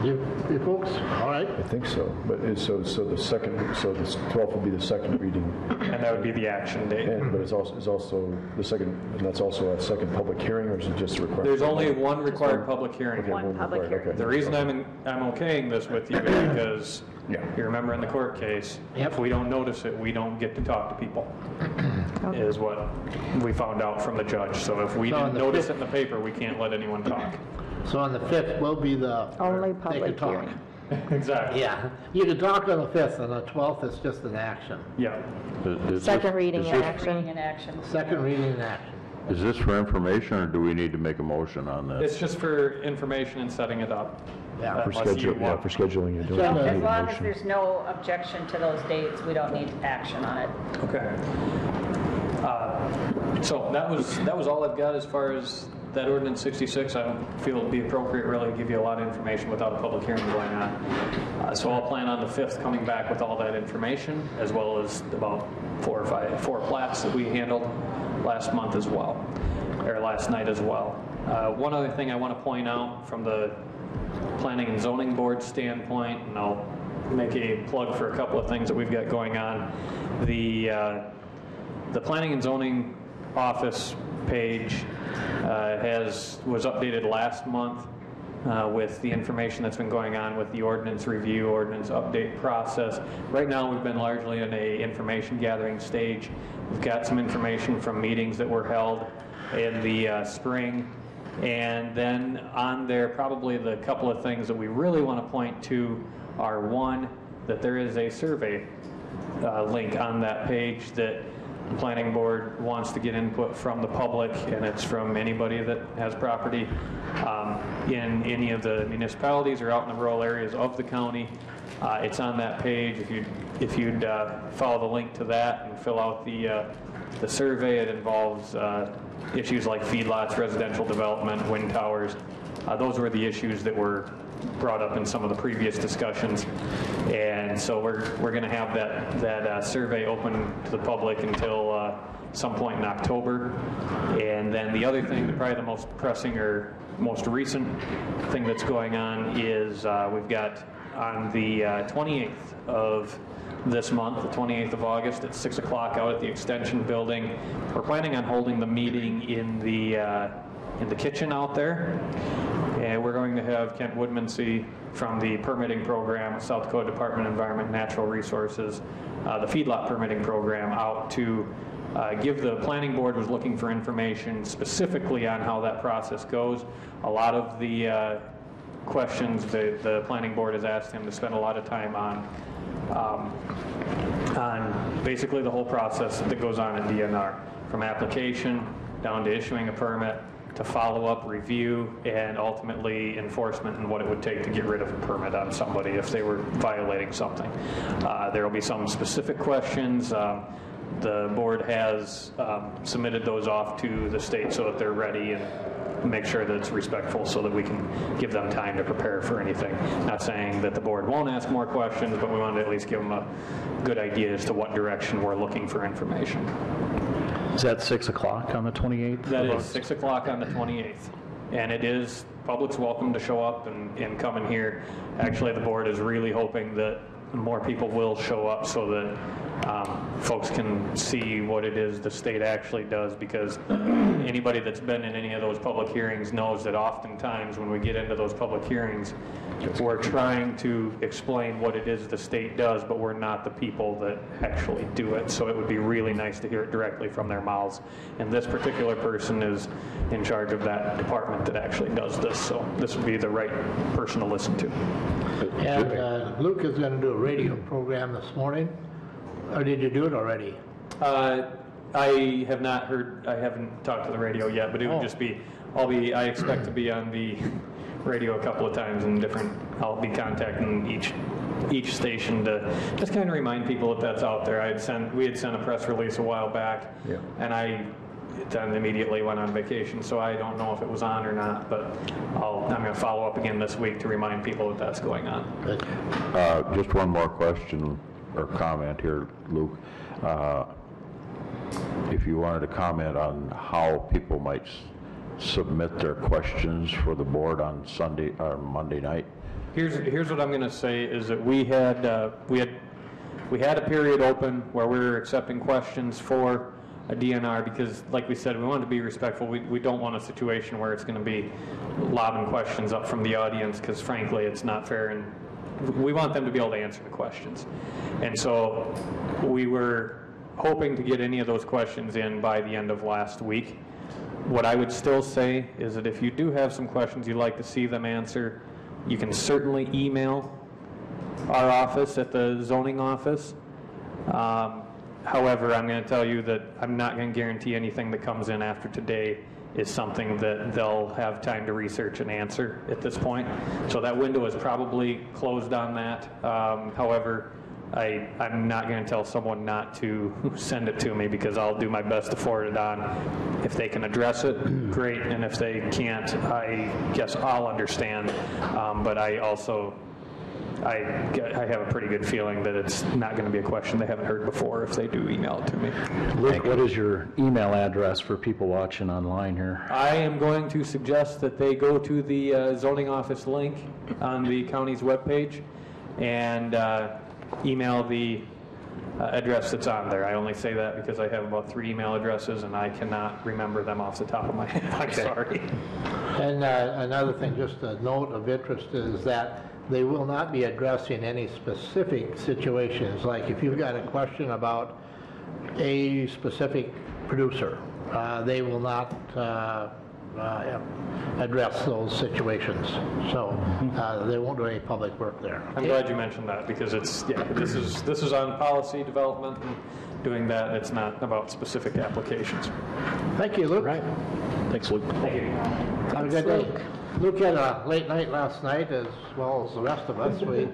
Speaker 1: You folks? All right.
Speaker 8: I think so, but so the 12th will be the second reading,
Speaker 10: And that would be the action date.
Speaker 8: but it's also the second, and that's also a second public hearing, or is it just a requirement?
Speaker 10: There's only one required public hearing.
Speaker 8: Okay,
Speaker 7: One public
Speaker 8: required,
Speaker 7: hearing.
Speaker 8: okay.
Speaker 10: The reason I'm okaying this with you is because
Speaker 8: Yeah.
Speaker 10: you remember in the court case,
Speaker 1: Yep.
Speaker 10: if we don't notice it, we don't get to talk to people, is what we found out from the judge. So if we
Speaker 1: So on
Speaker 10: didn't
Speaker 1: the
Speaker 10: notice
Speaker 1: fifth-
Speaker 10: it in the paper, we can't let anyone talk.
Speaker 1: So on the 5th will be the...
Speaker 5: Only
Speaker 1: they
Speaker 5: public
Speaker 1: can talk.
Speaker 5: hearing.
Speaker 10: Exactly.
Speaker 1: Yeah. You can talk on the 5th, and the 12th is just an action.
Speaker 10: Yeah.
Speaker 5: Second reading and
Speaker 7: Reading
Speaker 5: action.
Speaker 7: in action.
Speaker 1: Second reading and action.
Speaker 4: Is this for information, or do we need to make a motion on this?
Speaker 10: It's just for information and setting it up.
Speaker 1: Yeah.
Speaker 8: For
Speaker 10: Unless you want-
Speaker 8: for scheduling and doing.
Speaker 1: Well,
Speaker 8: we
Speaker 5: As
Speaker 8: need a
Speaker 5: long as
Speaker 8: motion.
Speaker 5: there's no objection to those dates, we don't need action on it.
Speaker 10: Okay. So that was all I've got as far as that ordinance 66. I don't feel it'd be appropriate really to give you a lot of information without a public hearing going on. So I'll plan on the 5th coming back with all that information, as well as about 4 plats that we handled last month as well, or last night as well. One other thing I want to point out from the Planning and Zoning Board standpoint, and I'll make a plug for a couple of things that we've got going on. The Planning and Zoning Office page was updated last month with the information that's been going on with the ordinance review, ordinance update process. Right now, we've been largely in a information gathering stage. We've got some information from meetings that were held in the spring. And then on there, probably the couple of things that we really want to point to are, one, that there is a survey link on that page that the planning board wants to get input from the public, and it's from anybody that has property in any of the municipalities or out in the rural areas of the county. It's on that page. If you'd follow the link to that and fill out the survey, it involves issues like feedlots, residential development, wind towers. Those were the issues that were brought up in some of the previous discussions, and so we're going to have that survey open to the public until some point in October. And then the other thing, probably the most pressing or most recent thing that's going on is we've got on the 28th of this month, the 28th of August at 6 o'clock out at the Extension Building. We're planning on holding the meeting in the kitchen out there. And we're going to have Kent Woodmansey from the permitting program, South Dakota Department of Environment and Natural Resources, the feedlot permitting program, out to give the planning board was looking for information specifically on how that process goes. A lot of the questions the planning board has asked him to spend a lot of time on basically the whole process that goes on in DNR, from application down to issuing a permit, to follow-up review, and ultimately enforcement and what it would take to get rid of a permit on somebody if they were violating something. There will be some specific questions. The board has submitted those off to the state so that they're ready and make sure that it's respectful so that we can give them time to prepare for anything. Not saying that the board won't ask more questions, but we wanted to at least give them a good idea as to what direction we're looking for information.
Speaker 2: Is that 6 o'clock on the 28th?
Speaker 10: That is 6 o'clock on the 28th. And it is, public's welcome to show up and come in here. Actually, the board is really hoping that more people will show up so that folks can see what it is the state actually does, because anybody that's been in any of those public hearings knows that oftentimes when we get into those public hearings, we're trying to explain what it is the state does, but we're not the people that actually do it. So it would be really nice to hear it directly from their mouths. And this particular person is in charge of that department that actually does this. So this would be the right person to listen to.
Speaker 1: And Luke is going to do a radio program this morning. Or did you do it already?
Speaker 10: I have not heard, I haven't talked to the radio yet, but it would just be, I expect to be on the radio a couple of times in different, I'll be contacting each station to just kind of remind people that that's out there. We had sent a press release a while back, and I then immediately went on vacation, so I don't know if it was on or not, but I'm going to follow up again this week to remind people that that's going on.
Speaker 4: Just one more question or comment here, Luke. If you wanted to comment on how people might submit their questions for the board on Sunday or Monday night.
Speaker 10: Here's what I'm going to say is that we had a period open where we were accepting questions for a DNR because, like we said, we wanted to be respectful. We don't want a situation where it's going to be lobbing questions up from the audience, because frankly it's not fair, and we want them to be able to answer the questions. And so we were hoping to get any of those questions in by the end of last week. What I would still say is that if you do have some questions you'd like to see them answer, you can certainly email our office at the zoning office. However, I'm going to tell you that I'm not going to guarantee anything that comes in after today is something that they'll have time to research and answer at this point. So that window is probably closed on that. However, I'm not going to tell someone not to send it to me, because I'll do my best to forward it on. If they can address it, great, and if they can't, I guess I'll understand. But I also, I have a pretty good feeling that it's not going to be a question they haven't heard before if they do email it to me.
Speaker 2: Luke, what is your email address for people watching online here?
Speaker 10: I am going to suggest that they go to the zoning office link on the county's webpage and email the address that's on there. I only say that because I have about 3 email addresses and I cannot remember them off the top of my head. I'm sorry.
Speaker 1: And another thing, just a note of interest, is that they will not be addressing any specific situations. Like if you've got a question about a specific producer, they will not address those situations. So they won't do any public work there.
Speaker 10: I'm glad you mentioned that, because it's, yeah, this is on policy development and doing that. It's not about specific applications.
Speaker 1: Thank you, Luke.
Speaker 2: Right. Thanks, Luke.
Speaker 10: Thank you.
Speaker 1: Have a good day. Luke had a late night last night, as well as the rest of us. We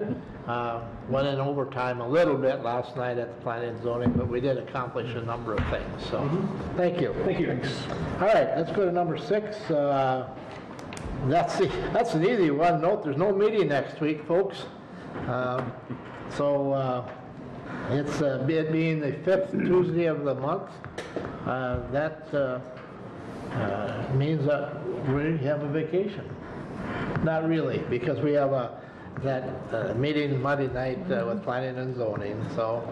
Speaker 1: went in overtime a little bit last night at the planning and zoning, but we did accomplish a number of things. So, thank you. Thank you. All right, let's go to number 6. That's an easy one. Note there's no meeting next week, folks. It's it being the 5th Tuesday of the month. That means that we have a vacation. Not really, because we have that meeting Monday night with planning and zoning, so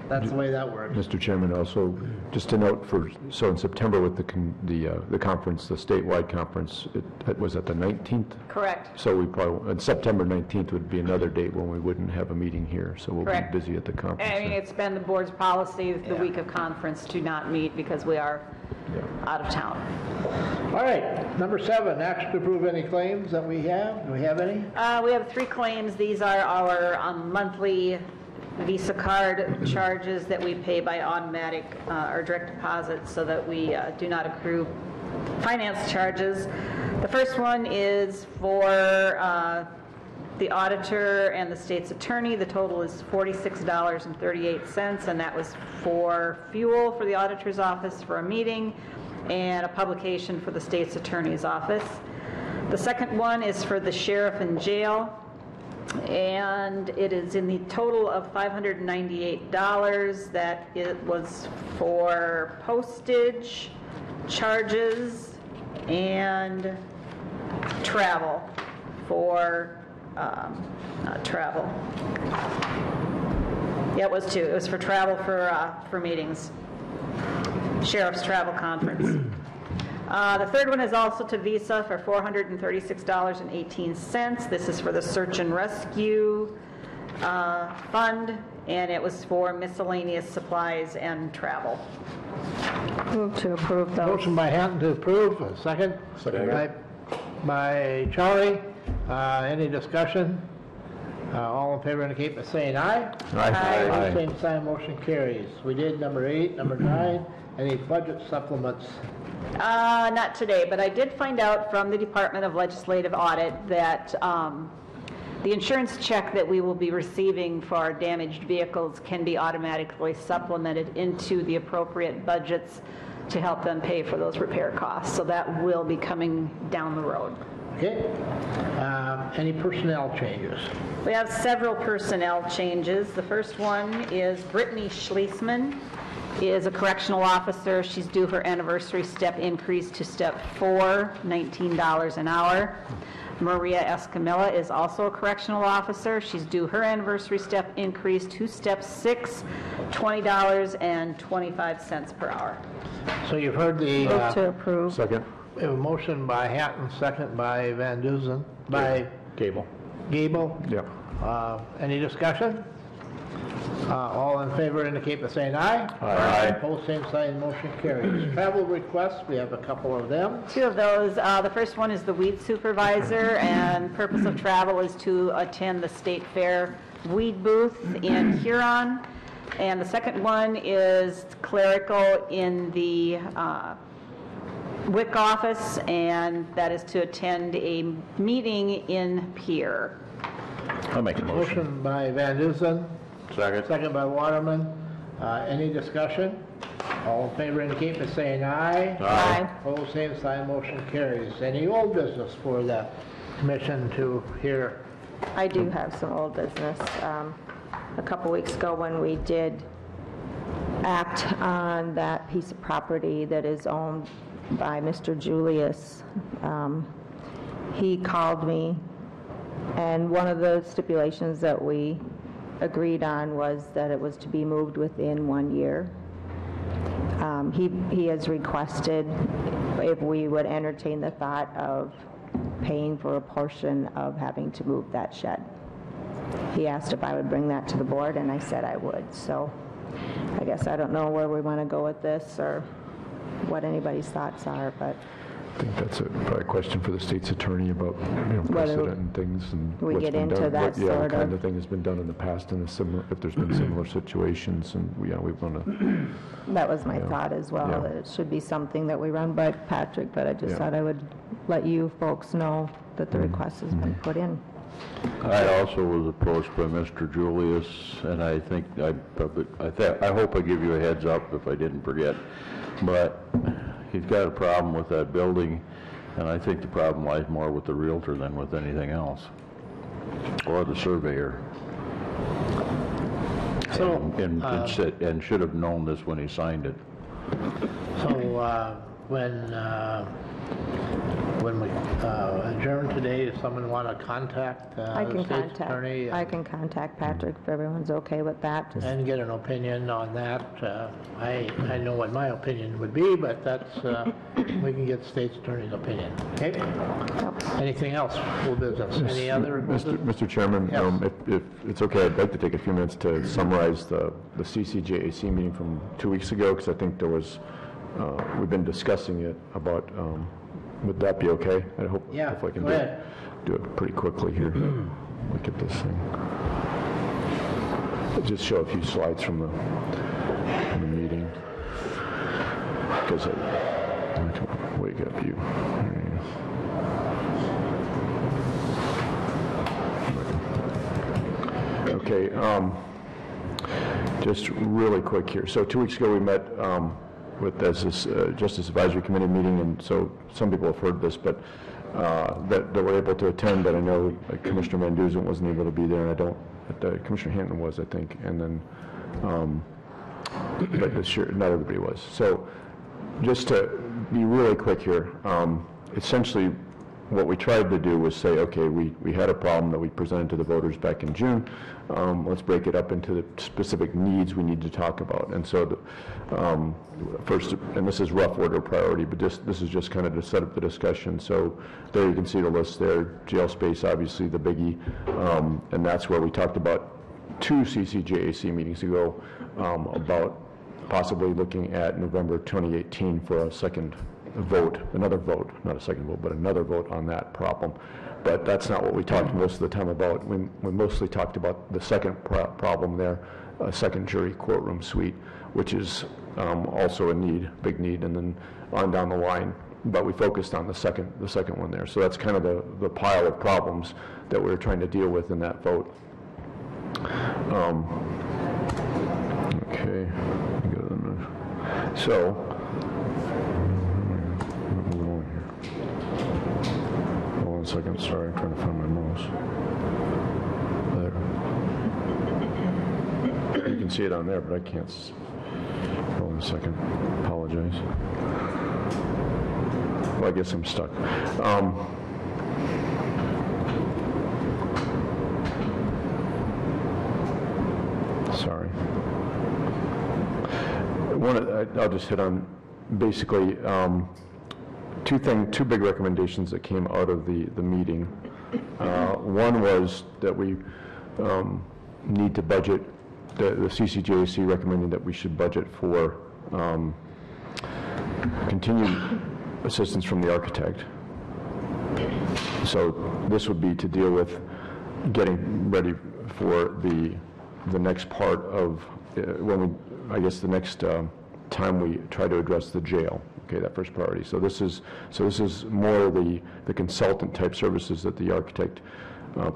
Speaker 1: that's the way that works.
Speaker 8: Mr. Chairman, also, just to note, so in September with the conference, the statewide conference, it was at the 19th?
Speaker 7: Correct.
Speaker 8: So we probably, September 19th would be another date when we wouldn't have a meeting here, so we'll
Speaker 7: Correct.
Speaker 8: be busy at the conference.
Speaker 7: I mean, it's been the board's policy the week of conference to not meet because we are out of town.
Speaker 1: All right, number 7, action to approve any claims that we have. Do we have any?
Speaker 7: We have 3 claims. These are our monthly Visa card charges that we pay by automatic or direct deposit, so that we do not accrue finance charges. The first one is for the auditor and the state's attorney. The total is $46.38, and that was for fuel for the auditor's office for a meeting and a publication for the state's attorney's office. The second one is for the sheriff and jail, and it is in the total of $598. That it was for postage, charges, and travel for not travel. Yeah, it was 2. It was for travel for meetings. Sheriff's travel conference. The third one is also to Visa for $436.18. This is for the search and rescue fund, and it was for miscellaneous supplies and travel.
Speaker 5: Move to approve those.
Speaker 1: Motion by Hanton to approve. A second? Second. By Charlie. Any discussion? All in favor indicate by saying aye.
Speaker 8: Aye.
Speaker 1: Same sign, motion carries. We did number 8, number 9. Any budget supplements?
Speaker 7: Not today, but I did find out from the Department of Legislative Audit that the insurance check that we will be receiving for our damaged vehicles can be automatically supplemented into the appropriate budgets to help them pay for those repair costs. So that will be coming down the road.
Speaker 1: Okay. Any personnel changes?
Speaker 7: We have several personnel changes. The first one is Brittany Schlesman is a correctional officer. She's due her anniversary step increase to step 4, $19 an hour. Maria Escamilla is also a correctional officer. She's due her anniversary step increase to step 6, $20.25 per hour.
Speaker 1: So you've heard the...
Speaker 5: Move to approve.
Speaker 8: Second.
Speaker 1: We have a motion by Hatton, second by Van Duzen, by
Speaker 2: Gable.
Speaker 1: Gable.
Speaker 8: Yeah.
Speaker 1: Any discussion? All in favor indicate by saying aye.
Speaker 8: Aye.
Speaker 1: Opposed, same sign, motion carries. Travel requests, we have a couple of them.
Speaker 7: 2 of those. The first one is the weed supervisor, and purpose of travel is to attend the State Fair weed booth in Huron. And the second one is clerical in the WIC office, and that is to attend a meeting in Pierre.
Speaker 2: I'll make a motion.
Speaker 1: Motion by Van Dusen,
Speaker 4: Second.
Speaker 1: second by Waterman. Any discussion? All in favor indicate by saying aye.
Speaker 5: Aye.
Speaker 1: Opposed, same sign, motion carries. Any old business for the commission to hear?
Speaker 5: I do have some old business. A couple weeks ago when we did act on that piece of property that is owned by Mr. Julius, he called me, and one of the stipulations that we agreed on was that it was to be moved within 1 year. He has requested if we would entertain the thought of paying for a portion of having to move that shed. He asked if I would bring that to the board, and I said I would. So I guess I don't know where we want to go with this or what anybody's thoughts are, but
Speaker 8: I think that's probably a question for the state's attorney about, precedent and things and
Speaker 5: we
Speaker 8: what's
Speaker 5: get
Speaker 8: been
Speaker 5: into
Speaker 8: done.
Speaker 5: that
Speaker 8: What
Speaker 5: sort
Speaker 8: kind
Speaker 5: of-
Speaker 8: of thing has been done in the past and if there's been similar situations, and we want to,
Speaker 5: that was my
Speaker 8: Yeah.
Speaker 5: thought as well,
Speaker 8: Yeah.
Speaker 5: that it should be something that we run by Patrick, but I just
Speaker 8: Yeah.
Speaker 5: thought I would let you folks know that the
Speaker 8: Mm-hmm.
Speaker 5: request has been put in.
Speaker 4: I also was approached by Mr. Julius, and I think, I hope I give you a heads up if I didn't forget, but he's got a problem with that building, and I think the problem lies more with the Realtor than with anything else, or the surveyor.
Speaker 1: So,
Speaker 4: And should have known this when he signed it.
Speaker 1: So when we adjourn today, does someone want to contact
Speaker 5: I
Speaker 1: the
Speaker 5: can
Speaker 1: state's attorney
Speaker 5: contact Patrick if everyone's okay with that. Just-
Speaker 1: and get an opinion on that? I know what my opinion would be, but that's, we can get the state's attorney's opinion. Okay? Anything else? Full business? Any other?
Speaker 8: Mr. Chairman,
Speaker 1: Yes.
Speaker 8: if it's okay, I'd like to take a few minutes to summarize the CCJAC meeting from 2 weeks ago, because I think there was, we've been discussing it about, would that be okay? I hope
Speaker 1: Yeah,
Speaker 8: if I can
Speaker 1: go ahead.
Speaker 8: do it pretty quickly here. Look at this thing. I'll just show a few slides from the meeting, because I can wake up you. Okay, just really quick here. So 2 weeks ago, we met with this Justice Advisory Committee meeting, and so some people have heard this, but that were able to attend, but I know Commissioner Van Dusen wasn't able to be there, and I don't, Commissioner Hanton was, I think, and then, but this year, not everybody was. So just to be really quick here, essentially, what we tried to do was say, okay, we had a problem that we presented to the voters back in June. Let's break it up into the specific needs we need to talk about. And so first, and this is rough order priority, but this is just kind of to set up the discussion. So there you can see the list there. Jail space, obviously the biggie. And that's where we talked about 2 CCJAC meetings ago about possibly looking at November 2018 for a second vote, another vote, not a second vote, but another vote on that problem. But that's not what we talked most of the time about. We mostly talked about the second problem there, a second jury courtroom suite, which is also a need, big need, and then on down the line. But we focused on the second one there. So that's kind of the pile of problems that we were trying to deal with in that vote. Okay, so. Hold on a second, sorry, I'm trying to find my mouse. There. You can see it on there, but I can't. Hold on a second, apologize. Well, I guess I'm stuck. Sorry. I'll just hit on basically two big recommendations that came out of the meeting. One was that we need to budget, the CCJAC recommended that we should budget for continued assistance from the architect. So this would be to deal with getting ready for the next part of I guess the next time we try to address the jail, okay, that first priority. So this is more the consultant type services that the architect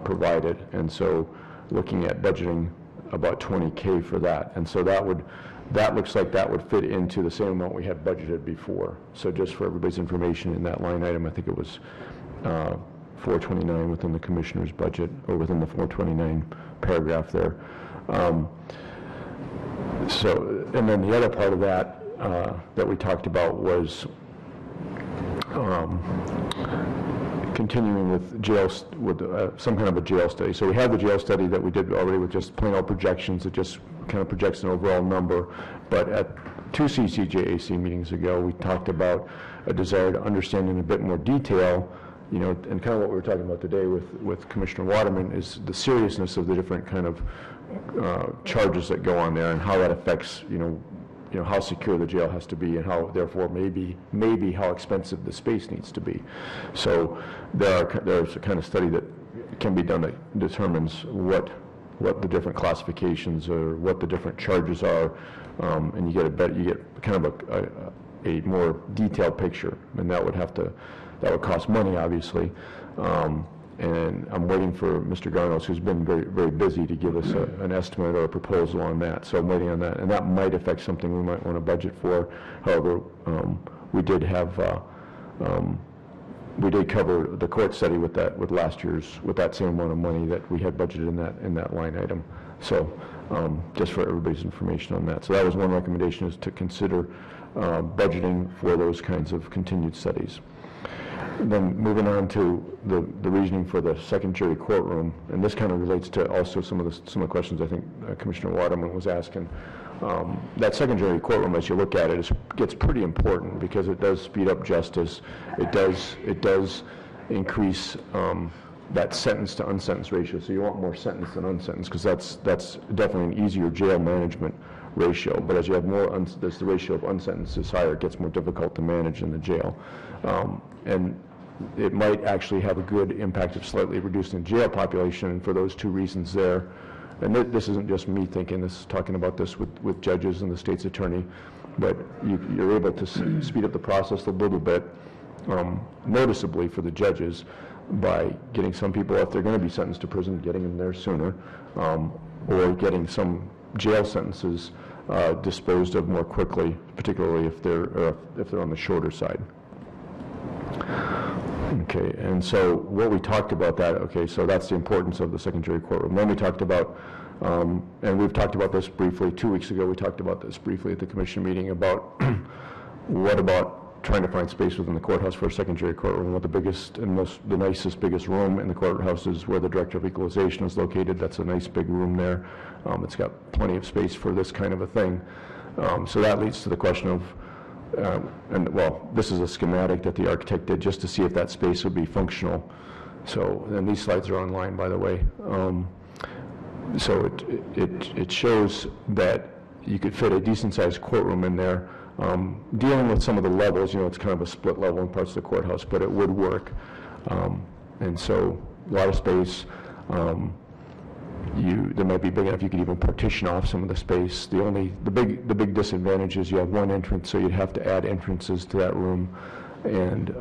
Speaker 8: provided, and so looking at budgeting about $20K for that, and so that looks like that would fit into the same amount we had budgeted before. So just for everybody's information, in that line item, I think it was 429 within the commissioner's budget, or within the 429 paragraph there. So, and then the other part of that that we talked about was continuing with jails, with some kind of a jail study. So we had the jail study that we did already with just plain old projections. It just kind of projects an overall number. But at 2 CCJAC meetings ago, we talked about a desire to understand in a bit more detail, you know, and kind of what we were talking about today with Commissioner Waterman, is the seriousness of the different kind of charges that go on there, and how that affects, you know, how secure the jail has to be, and how, therefore, maybe how expensive the space needs to be. So there's a kind of study that can be done that determines what the different classifications or what the different charges are, and you get kind of a more detailed picture, and that would cost money, obviously. And I'm waiting for Mr. Garnos, who's been very, very busy, to give us an estimate or a proposal on that. So I'm waiting on that, and that might affect something we might want to budget for. However, we did cover the court study with that same amount of money that we had budgeted in that line item. So just for everybody's information on that. So that was one recommendation, is to consider budgeting for those kinds of continued studies. Then moving on to the reasoning for the secondary courtroom, and this kind of relates to also some of the questions I think Commissioner Waterman was asking. That secondary courtroom, as you look at it, gets pretty important because it does speed up justice. It does increase that sentence to unsentence ratio. So you want more sentenced than unsentenced, because that's definitely an easier jail management ratio. But as you have more, as the ratio of unsentenced is higher, it gets more difficult to manage in the jail. And it might actually have a good impact of slightly reducing the jail population, and for those two reasons there. And this isn't just me thinking this, talking about this with judges and the state's attorney, but you're able to speed up the process a little bit, noticeably for the judges, by getting some people, if they're going to be sentenced to prison, getting them there sooner, or getting some jail sentences disposed of more quickly, particularly if they're on the shorter side. Okay, and so what we talked about that, okay, so that's the importance of the secondary courtroom. Then we talked about, and we've talked about this briefly 2 weeks ago, we talked about this briefly at the commission meeting about what about trying to find space within the courthouse for a secondary courtroom. What the biggest and the nicest, biggest room in the courthouse is where the Director of Equalization is located. That's a nice big room there. It's got plenty of space for this kind of a thing. So that leads to the question of, this is a schematic that the architect did just to see if that space would be functional. So, and these slides are online, by the way. So it shows that you could fit a decent-sized courtroom in there. Dealing with some of the levels, it's kind of a split level in parts of the courthouse, but it would work. And so a lot of space. There might be big enough you could even partition off some of the space. The big disadvantage is you have one entrance, so you'd have to add entrances to that room and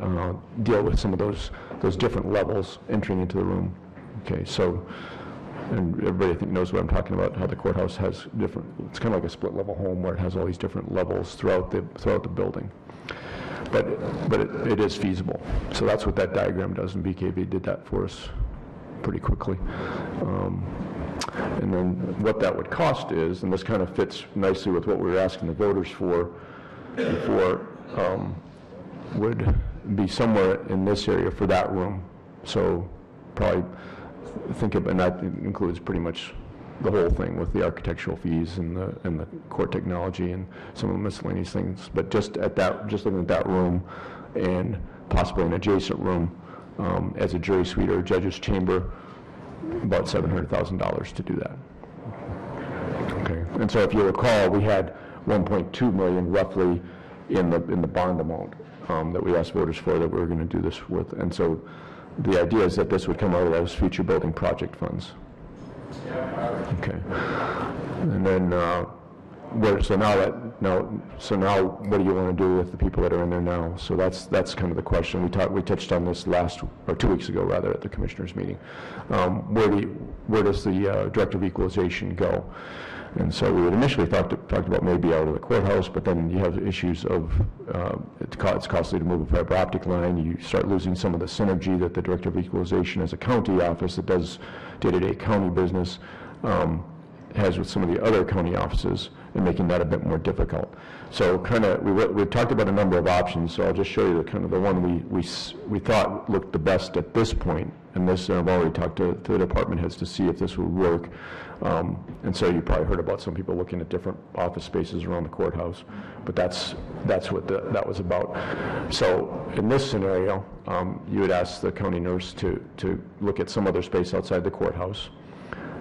Speaker 8: deal with some of those different levels entering into the room. Okay, so, and everybody I think knows what I'm talking about, how the courthouse has different, it's kind of like a split level home where it has all these different levels throughout the building. But it is feasible. So that's what that diagram does, and BKV did that for us pretty quickly. And then what that would cost is, and this kind of fits nicely with what we were asking the voters for before, would be somewhere in this area for that room. So probably think of, and that includes pretty much the whole thing with the architectural fees and the court technology and some of the miscellaneous things. But just looking at that room and possibly an adjacent room as a jury suite or a judge's chamber, about $700,000 to do that. Okay, and so if you recall, we had $1.2 million roughly in the bond amount that we asked voters for, that we were going to do this with, and so the idea is that this would come out of those future building project funds. Okay, and then So now what do you want to do with the people that are in there now? So that's kind of the question. We touched on this 2 weeks ago, rather, at the commissioners meeting. Where does the Director of Equalization go? And so we had initially talked about maybe out of the courthouse, but then you have issues of it's costly to move a fiber optic line. You start losing some of the synergy that the Director of Equalization as a county office that does day-to-day county business has with some of the other county offices, and making that a bit more difficult. So kind of, we talked about a number of options, so I'll just show you the one we thought looked the best at this point, and I've already talked to the department heads to see if this would work. And so you probably heard about some people looking at different office spaces around the courthouse, but that's what that was about. So in this scenario, you would ask the county nurse to look at some other space outside the courthouse.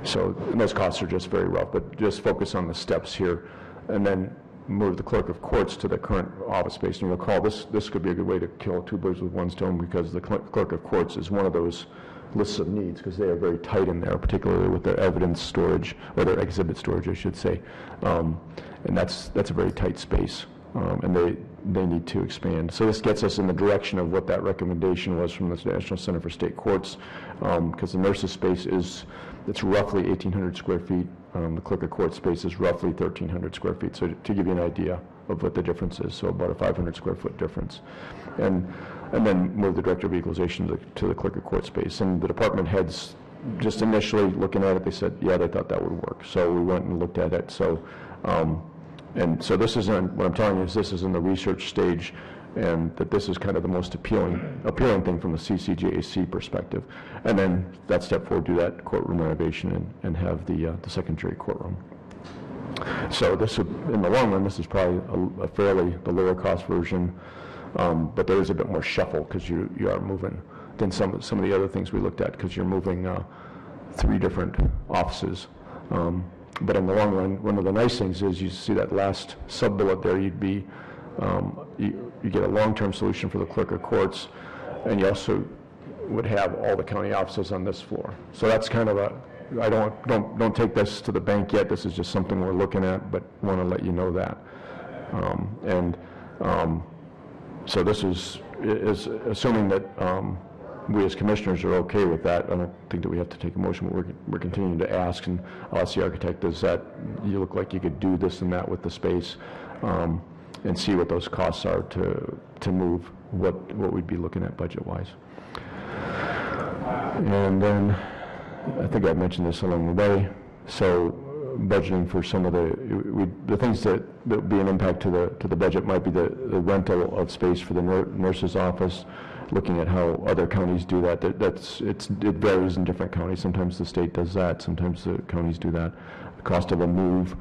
Speaker 8: So those costs are just very rough, but just focus on the steps here, and then move the clerk of courts to the current office space. And recall, this could be a good way to kill two birds with one stone, because the clerk of courts is one of those lists of needs, because they are very tight in there, particularly with their evidence storage, or their exhibit storage, I should say. And that's a very tight space, and they need to expand. So this gets us in the direction of what that recommendation was from the National Center for State Courts, because the nurses' space it's roughly 1,800 square feet. The clerk of court space is roughly 1,300 square feet. So to give you an idea of what the difference is, so about a 500 square foot difference. And then move the Director of Equalization to the clerk of court space. And the department heads, just initially looking at it, they said, yeah, they thought that would work. So we went and looked at it. So, and so this is what I'm telling you is this is in the research stage, and that this is kind of the most appealing thing from the CCJAC perspective. And then that step forward, do that courtroom renovation and have the secondary courtroom. So this would, in the long run, this is probably the lower cost version, but there is a bit more shuffle because you are moving than some of the other things we looked at, because you're moving 3 different offices. But in the long run, one of the nice things is you see that last sub-bullet there, you get a long-term solution for the clerk of courts, and you also would have all the county offices on this floor. So that's kind of I don't take this to the bank yet. This is just something we're looking at, but want to let you know that. So this is assuming that we as commissioners are okay with that. I don't think that we have to take a motion, but we're continuing to ask, and I'll ask the architect, you look like you could do this and that with the space, and see what those costs are to move, what we'd be looking at budget-wise. And then, I think I mentioned this along the way, so budgeting for some of the things that would be an impact to the budget might be the rental of space for the nurse's office, looking at how other counties do that. It varies in different counties. Sometimes the state does that, sometimes the counties do that. The cost of a move,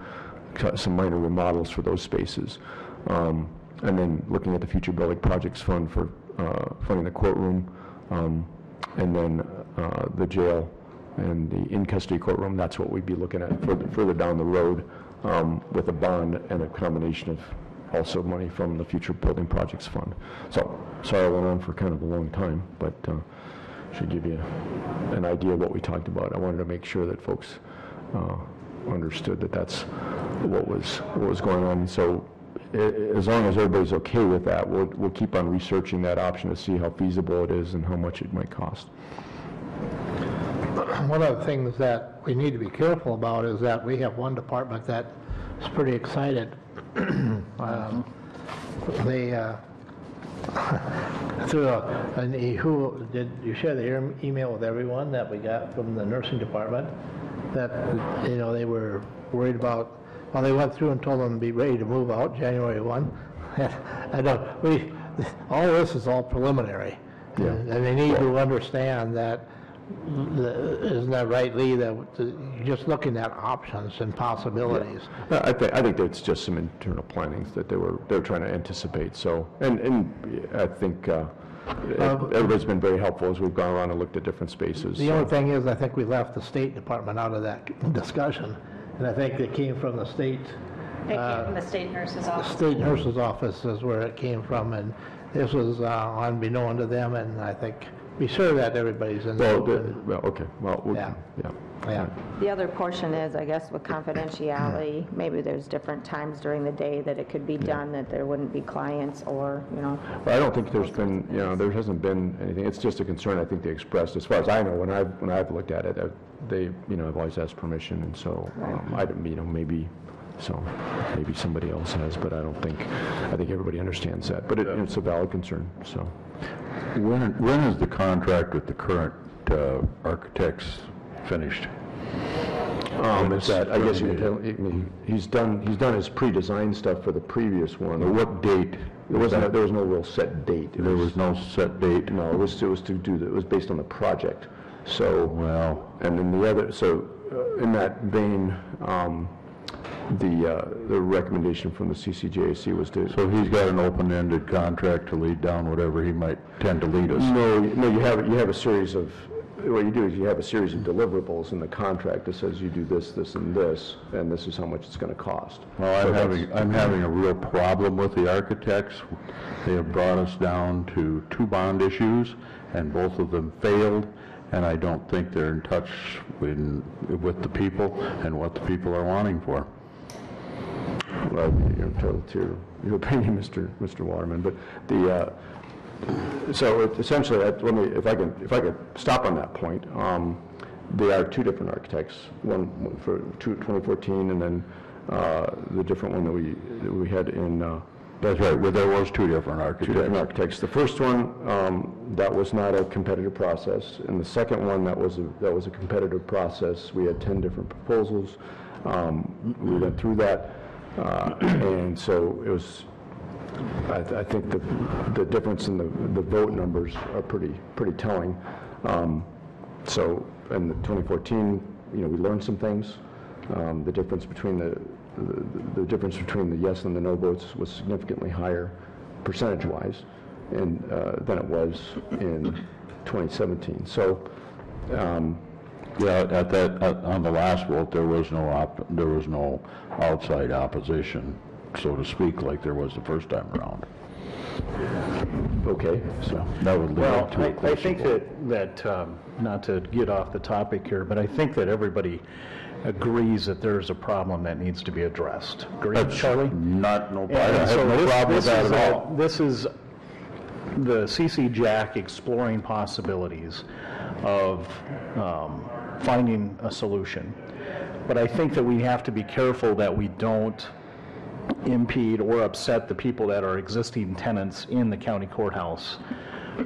Speaker 8: some minor remodels for those spaces. And then looking at the Future Building Projects Fund for funding the courtroom, and then the jail and the in-custody courtroom. That's what we'd be looking at further down the road, with a bond and a combination of also money from the Future Building Projects Fund. So, sorry I went on for kind of a long time, but should give you an idea of what we talked about. I wanted to make sure that folks understood that that's what was going on. So, as long as everybody's okay with that, we'll keep on researching that option to see how feasible it is and how much it might cost.
Speaker 1: One of the things that we need to be careful about is that we have one department that is pretty excited. Did you share the email with everyone that we got from the nursing department? That, they were worried about. Well, they went through and told them to be ready to move out January 1. All this is all preliminary. Yeah. And they need to understand that, isn't that right, Lee, that you're just looking at options and possibilities.
Speaker 8: Yeah. I think that's just some internal planning that they were trying to anticipate. So, and I think everybody's been very helpful as we've gone around and looked at different spaces.
Speaker 1: The only thing is, I think we left the State Department out of that discussion. And I think it came from the state.
Speaker 7: It came from the state nurse's office.
Speaker 1: The state nurse's office is where it came from, and this was unbeknown to them, and I think be sure that everybody's in the
Speaker 8: Well,
Speaker 1: loop.
Speaker 8: well, okay, well,
Speaker 1: Yeah.
Speaker 8: yeah.
Speaker 1: Yeah.
Speaker 5: The other portion is, I guess, with confidentiality, maybe there's different times during the day that it could be done, that there wouldn't be clients or,
Speaker 8: Well, I don't think there's been, there hasn't been anything. It's just a concern I think they expressed. As far as I know, when I've looked at it, they, have always asked permission, and so, I don't, maybe somebody else has, but I think everybody understands that. But it's a valid concern, so.
Speaker 4: When is the contract with the current architects finished?
Speaker 8: It's that, I guess you could tell, he's done his pre-design stuff for the previous one.
Speaker 4: What date?
Speaker 8: There was no real set date.
Speaker 4: There was no set date?
Speaker 8: No, it was it was based on the project. So,
Speaker 4: Well,
Speaker 8: and then the other, so in that vein, the recommendation from the CCJAC was to.
Speaker 4: so he's got an open-ended contract to lead down whatever he might tend to lead us.
Speaker 8: No, you have a series of, what you do is you have a series of deliverables in the contract that says you do this, this, and this is how much it's going to cost.
Speaker 4: Well, I'm having a real problem with the architects. They have brought us down to 2 bond issues, and both of them failed, and I don't think they're in touch with the people and what the people are wanting for.
Speaker 8: Well, to your opinion, Mr. Waterman, but so essentially, if I could stop on that point, there are 2 different architects, one for 2014, and then the different one that we had in.
Speaker 4: That's right, well, there was 2 different architects.
Speaker 8: 2 different architects. The first one, that was not a competitive process, and the second one, that was a competitive process. We had 10 different proposals. We went through that, and so it was. I think the difference in the vote numbers are pretty telling. So in the 2014, we learned some things. The difference between the difference between the yes and the no votes was significantly higher, percentage-wise, and than it was in 2017. So.
Speaker 4: Yeah, on the last vote, there was no outside opposition, so to speak, like there was the first time around.
Speaker 8: Okay.
Speaker 4: So that would lead
Speaker 2: Well,
Speaker 4: to a
Speaker 2: I
Speaker 4: closer
Speaker 2: think
Speaker 4: vote.
Speaker 2: that not to get off the topic here, but I think that everybody agrees that there's a problem that needs to be addressed. Agreed, Charlie?
Speaker 4: No
Speaker 2: And
Speaker 4: problem. I have
Speaker 2: so
Speaker 4: no problem with that at all.
Speaker 2: This is the CCJAC exploring possibilities of finding a solution. But I think that we have to be careful that we don't impede or upset the people that are existing tenants in the county courthouse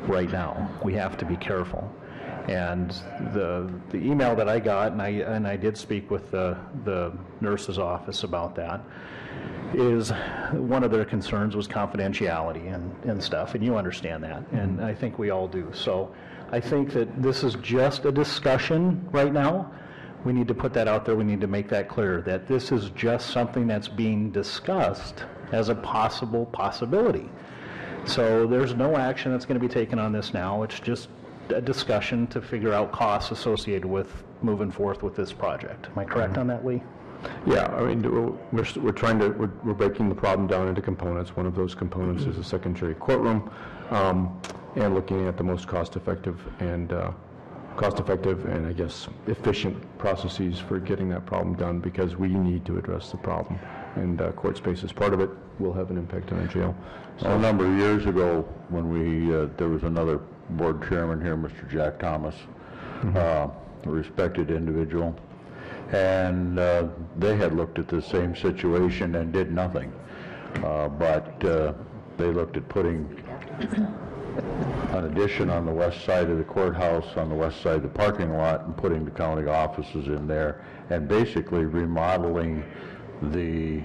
Speaker 2: right now. We have to be careful. And the email that I got, and I did speak with the nurse's office about that, is one of their concerns was confidentiality and stuff, and you understand that, and I think we all do. So I think that this is just a discussion right now. We need to put that out there. We need to make that clear, that this is just something that's being discussed as a possibility. So there's no action that's going to be taken on this now. It's just a discussion to figure out costs associated with moving forth with this project. Am I correct on that, Lee?
Speaker 8: Yeah, I mean, we're breaking the problem down into components. One of those components is a secondary courtroom, and looking at the most cost-effective and I guess efficient processes for getting that problem done, because we need to address the problem, and court space is part of it. Will have an impact on the jail.
Speaker 4: So a number of years ago, when there was another board chairman here, Mr. Jack Thomas, a respected individual, and they had looked at the same situation and did nothing. But they looked at putting an addition on the west side of the courthouse, on the west side of the parking lot, and putting the county offices in there, and basically remodeling the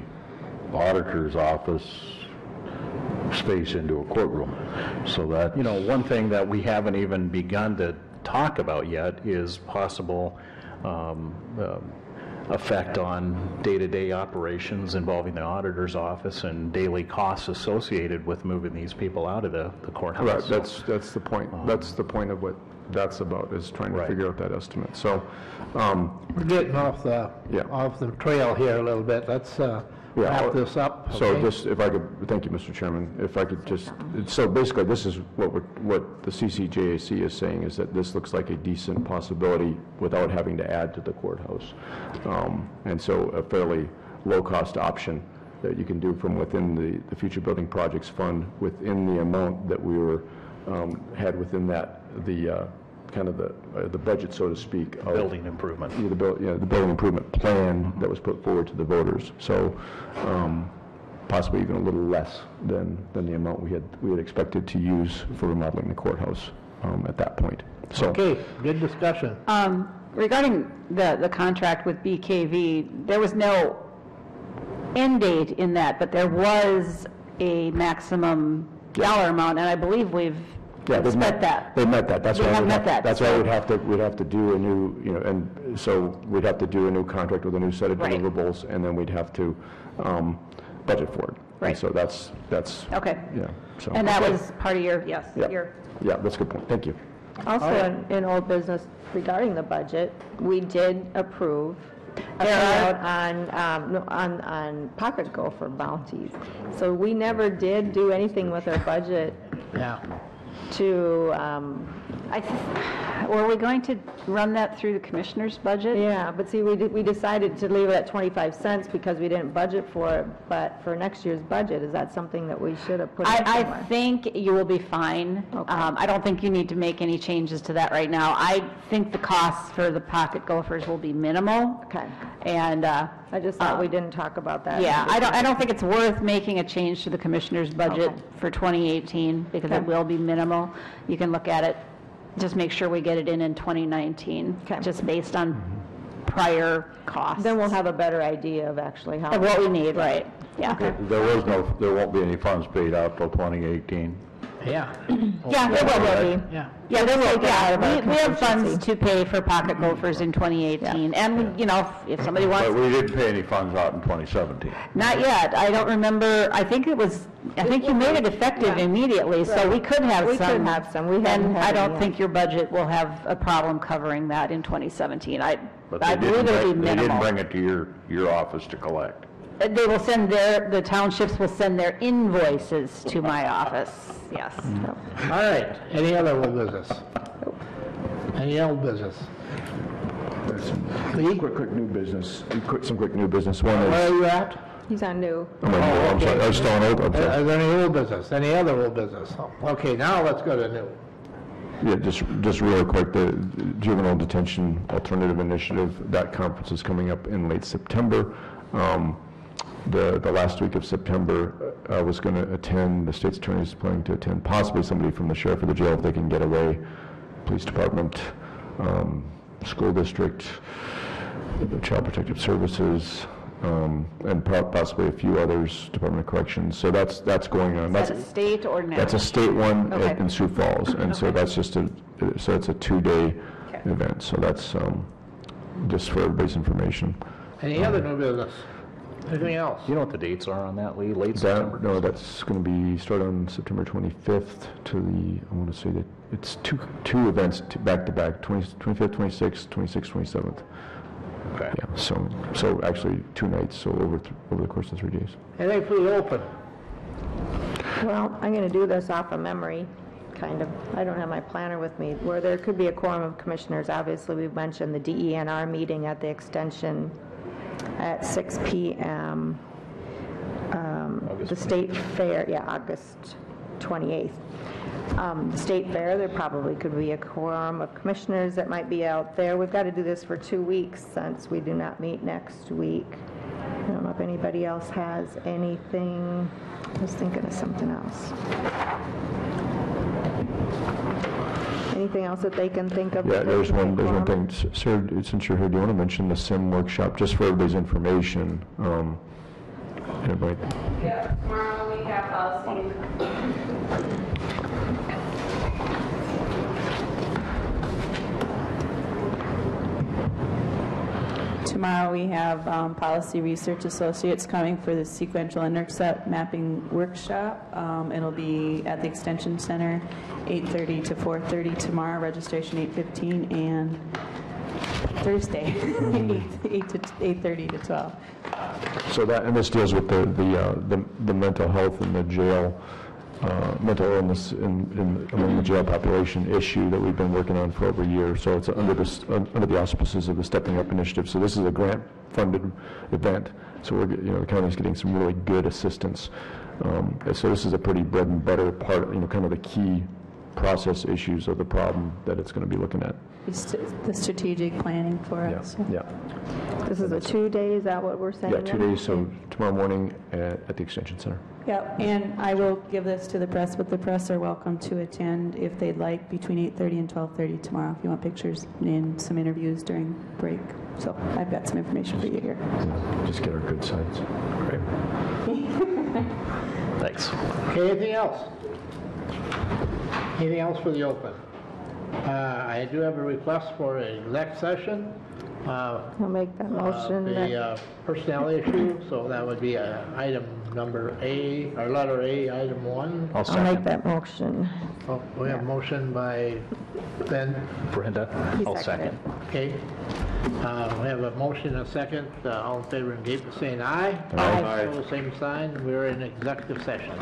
Speaker 4: auditor's office space into a courtroom. So that,
Speaker 2: one thing that we haven't even begun to talk about yet is possible effect on day-to-day operations involving the auditor's office and daily costs associated with moving these people out of the courthouse.
Speaker 8: Right, that's the point. That's the point of what that's about, is trying to figure out that estimate. So
Speaker 1: We're getting off the trail here a little bit. Let's
Speaker 8: Yeah,
Speaker 1: wrap this up.
Speaker 8: So
Speaker 1: okay?
Speaker 8: just, if I could, thank you, Mr. Chairman, if I could just, so basically, this is what the CCJAC is saying, is that this looks like a decent possibility without having to add to the courthouse. And so a fairly low-cost option that you can do from within the Future Building Projects Fund, within the amount that we were, had within that, the kind of the budget, so to speak. of-
Speaker 2: Building improvement.
Speaker 8: the building improvement plan that was put forward to the voters. So possibly even a little less than the amount we had expected to use for remodeling the courthouse at that point. So,
Speaker 1: Okay, good discussion.
Speaker 7: Regarding the contract with BKV, there was no end date in that, but there was a maximum dollar amount, and I believe we've
Speaker 8: yeah, they've
Speaker 7: spent that.
Speaker 8: They met that. That's
Speaker 7: They
Speaker 8: why
Speaker 7: have
Speaker 8: we'd
Speaker 7: met that,
Speaker 8: That's why
Speaker 7: so-
Speaker 8: we'd have to do a new, and so we'd have to do a new contract with a new set of
Speaker 7: Right.
Speaker 8: deliverables, and then we'd have to budget for it.
Speaker 7: Right.
Speaker 8: And so that's,
Speaker 7: Okay.
Speaker 8: yeah. So
Speaker 7: And that was part of your, yes,
Speaker 8: Yeah.
Speaker 7: your,
Speaker 8: Yeah, that's a good point. Thank you.
Speaker 5: Also, in old business regarding the budget, we did approve a
Speaker 7: There
Speaker 5: payout on pocket gopher bounties. So we never did do anything with our budget
Speaker 1: Yeah.
Speaker 5: to,
Speaker 7: were we going to run that through the commissioner's budget?
Speaker 5: yeah, but see, we decided to leave it at 25 cents because we didn't budget for it, but for next year's budget, is that something that we should have put in
Speaker 7: I
Speaker 5: somewhere?
Speaker 7: think you will be fine.
Speaker 5: Okay.
Speaker 7: I don't think you need to make any changes to that right now. I think the costs for the pocket gophers will be minimal.
Speaker 5: Okay.
Speaker 7: And,
Speaker 5: I just thought we didn't talk about that.
Speaker 7: yeah, I don't think it's worth making a change to the commissioner's budget
Speaker 5: Okay.
Speaker 7: for 2018 because it
Speaker 5: Okay.
Speaker 7: will be minimal. You can look at it, just make sure we get it in 2019,
Speaker 5: Okay.
Speaker 7: just based on prior costs.
Speaker 5: Then we'll have a better idea of actually how.
Speaker 7: Of what we need, right, yeah.
Speaker 4: There won't be any funds paid out till 2018.
Speaker 1: Yeah.
Speaker 7: Yeah, there will be.
Speaker 1: Yeah.
Speaker 7: Yeah, there will be.
Speaker 5: out of our
Speaker 7: We have funds
Speaker 5: contingency.
Speaker 7: to pay for pocket gophers in 2018. And, if somebody
Speaker 4: But
Speaker 7: wants,
Speaker 4: we didn't pay any funds out in 2017.
Speaker 7: not yet, I don't remember, I think you made it effective
Speaker 5: Yeah.
Speaker 7: immediately, so we could have some.
Speaker 5: We could have some. We haven't
Speaker 7: And
Speaker 5: had
Speaker 7: I
Speaker 5: any
Speaker 7: don't
Speaker 5: yet.
Speaker 7: think your budget will have a problem covering that in 2017. I
Speaker 4: But they
Speaker 7: believe
Speaker 4: didn't
Speaker 7: it'll be
Speaker 4: bring- They didn't
Speaker 7: minimal.
Speaker 4: bring it to your office to collect.
Speaker 7: They will send the townships will send their invoices to my office, yes.
Speaker 1: All right, any other old business? Any old business?
Speaker 8: There's some quick new business. Some quick new business. One
Speaker 1: Where
Speaker 8: is,
Speaker 1: are you at?
Speaker 5: He's on new.
Speaker 8: I'm sorry, I was still on old, I'm sorry.
Speaker 1: Is there any old business? Any other old business? Okay, now let's go to new.
Speaker 8: Yeah, just really quick, the Juvenile Detention Alternative Initiative, that conference is coming up in late September. The last week of September, I was going to attend, the state's attorney is planning to attend, possibly somebody from the sheriff or the jail if they can get away, police department, school district, the Child Protective Services, and possibly a few others, Department of Corrections. So that's going on.
Speaker 7: Is that a state or national?
Speaker 8: That's a state one
Speaker 7: Okay.
Speaker 8: in Sioux Falls, and so that's just so it's a 2-day event, so that's just for everybody's information.
Speaker 1: Any other new business? Anything else?
Speaker 2: You know what the dates are on that, Lee? Late
Speaker 8: That,
Speaker 2: September?
Speaker 8: no, that's going to be start on September 25th to I want to say that it's two events back to back, 25th, 26th, 26th, 27th.
Speaker 2: Okay.
Speaker 8: Yeah, so actually 2 nights, so over the course of 3 days.
Speaker 1: Anything for the open?
Speaker 5: Well, I'm going to do this off of memory, kind of. I don't have my planner with me. Where there could be a quorum of commissioners, obviously, we've mentioned the DENR meeting at the extension at 6 p.m. The state fair, August 28th. The state fair, there probably could be a quorum of commissioners that might be out there. We've got to do this for 2 weeks since we do not meet next week. I don't know if anybody else has anything. I was thinking of something else. Anything else that they can think of?
Speaker 8: Yeah,
Speaker 5: that they
Speaker 8: there's
Speaker 5: can
Speaker 8: one
Speaker 5: quorum?
Speaker 8: thing. Sarah, since you're here, do you want to mention the SIM workshop, just for everybody's information? Anybody?
Speaker 11: Yeah, tomorrow we have policy. Tomorrow we have Policy Research Associates coming for the sequential intercept mapping workshop. It'll be at the Extension Center, 8:30 to 4:30 tomorrow, registration 8:15, and Thursday, 8 to 8:30 to 12.
Speaker 8: So that, and this deals with the mental health in the jail, mental illness among the jail population issue that we've been working on for over a year. So it's under the auspices of the Stepping Up Initiative. So this is a grant-funded event. So we're, the county's getting some really good assistance. So this is a pretty bread and butter part, kind of the key process issues of the problem that it's going to be looking at.
Speaker 11: It's the strategic planning for
Speaker 8: Yeah,
Speaker 11: us.
Speaker 8: yeah.
Speaker 5: This is a 2-day, is that what we're saying?
Speaker 8: Yeah, 2 days, so tomorrow morning at the Extension Center.
Speaker 11: Yep, and I will give this to the press, but the press are welcome to attend if they'd like between 8:30 and 12:30 tomorrow, if you want pictures and some interviews during break. So I've got some information for you here.
Speaker 8: Just get our good sides. Great.
Speaker 2: Thanks.
Speaker 1: Okay, anything else? Anything else for the open? I do have a request for a exec session.
Speaker 5: I'll make that motion.
Speaker 1: The personnel issue, so that would be item number A, or letter A, item 1.
Speaker 5: I'll make that motion.
Speaker 1: Oh, we have a motion by Ben.
Speaker 2: Brenda, I'll second.
Speaker 1: Okay. We have a motion and a second. All in favor indicate by saying aye.
Speaker 5: Aye.
Speaker 1: Opposed, same sign. We're in executive session.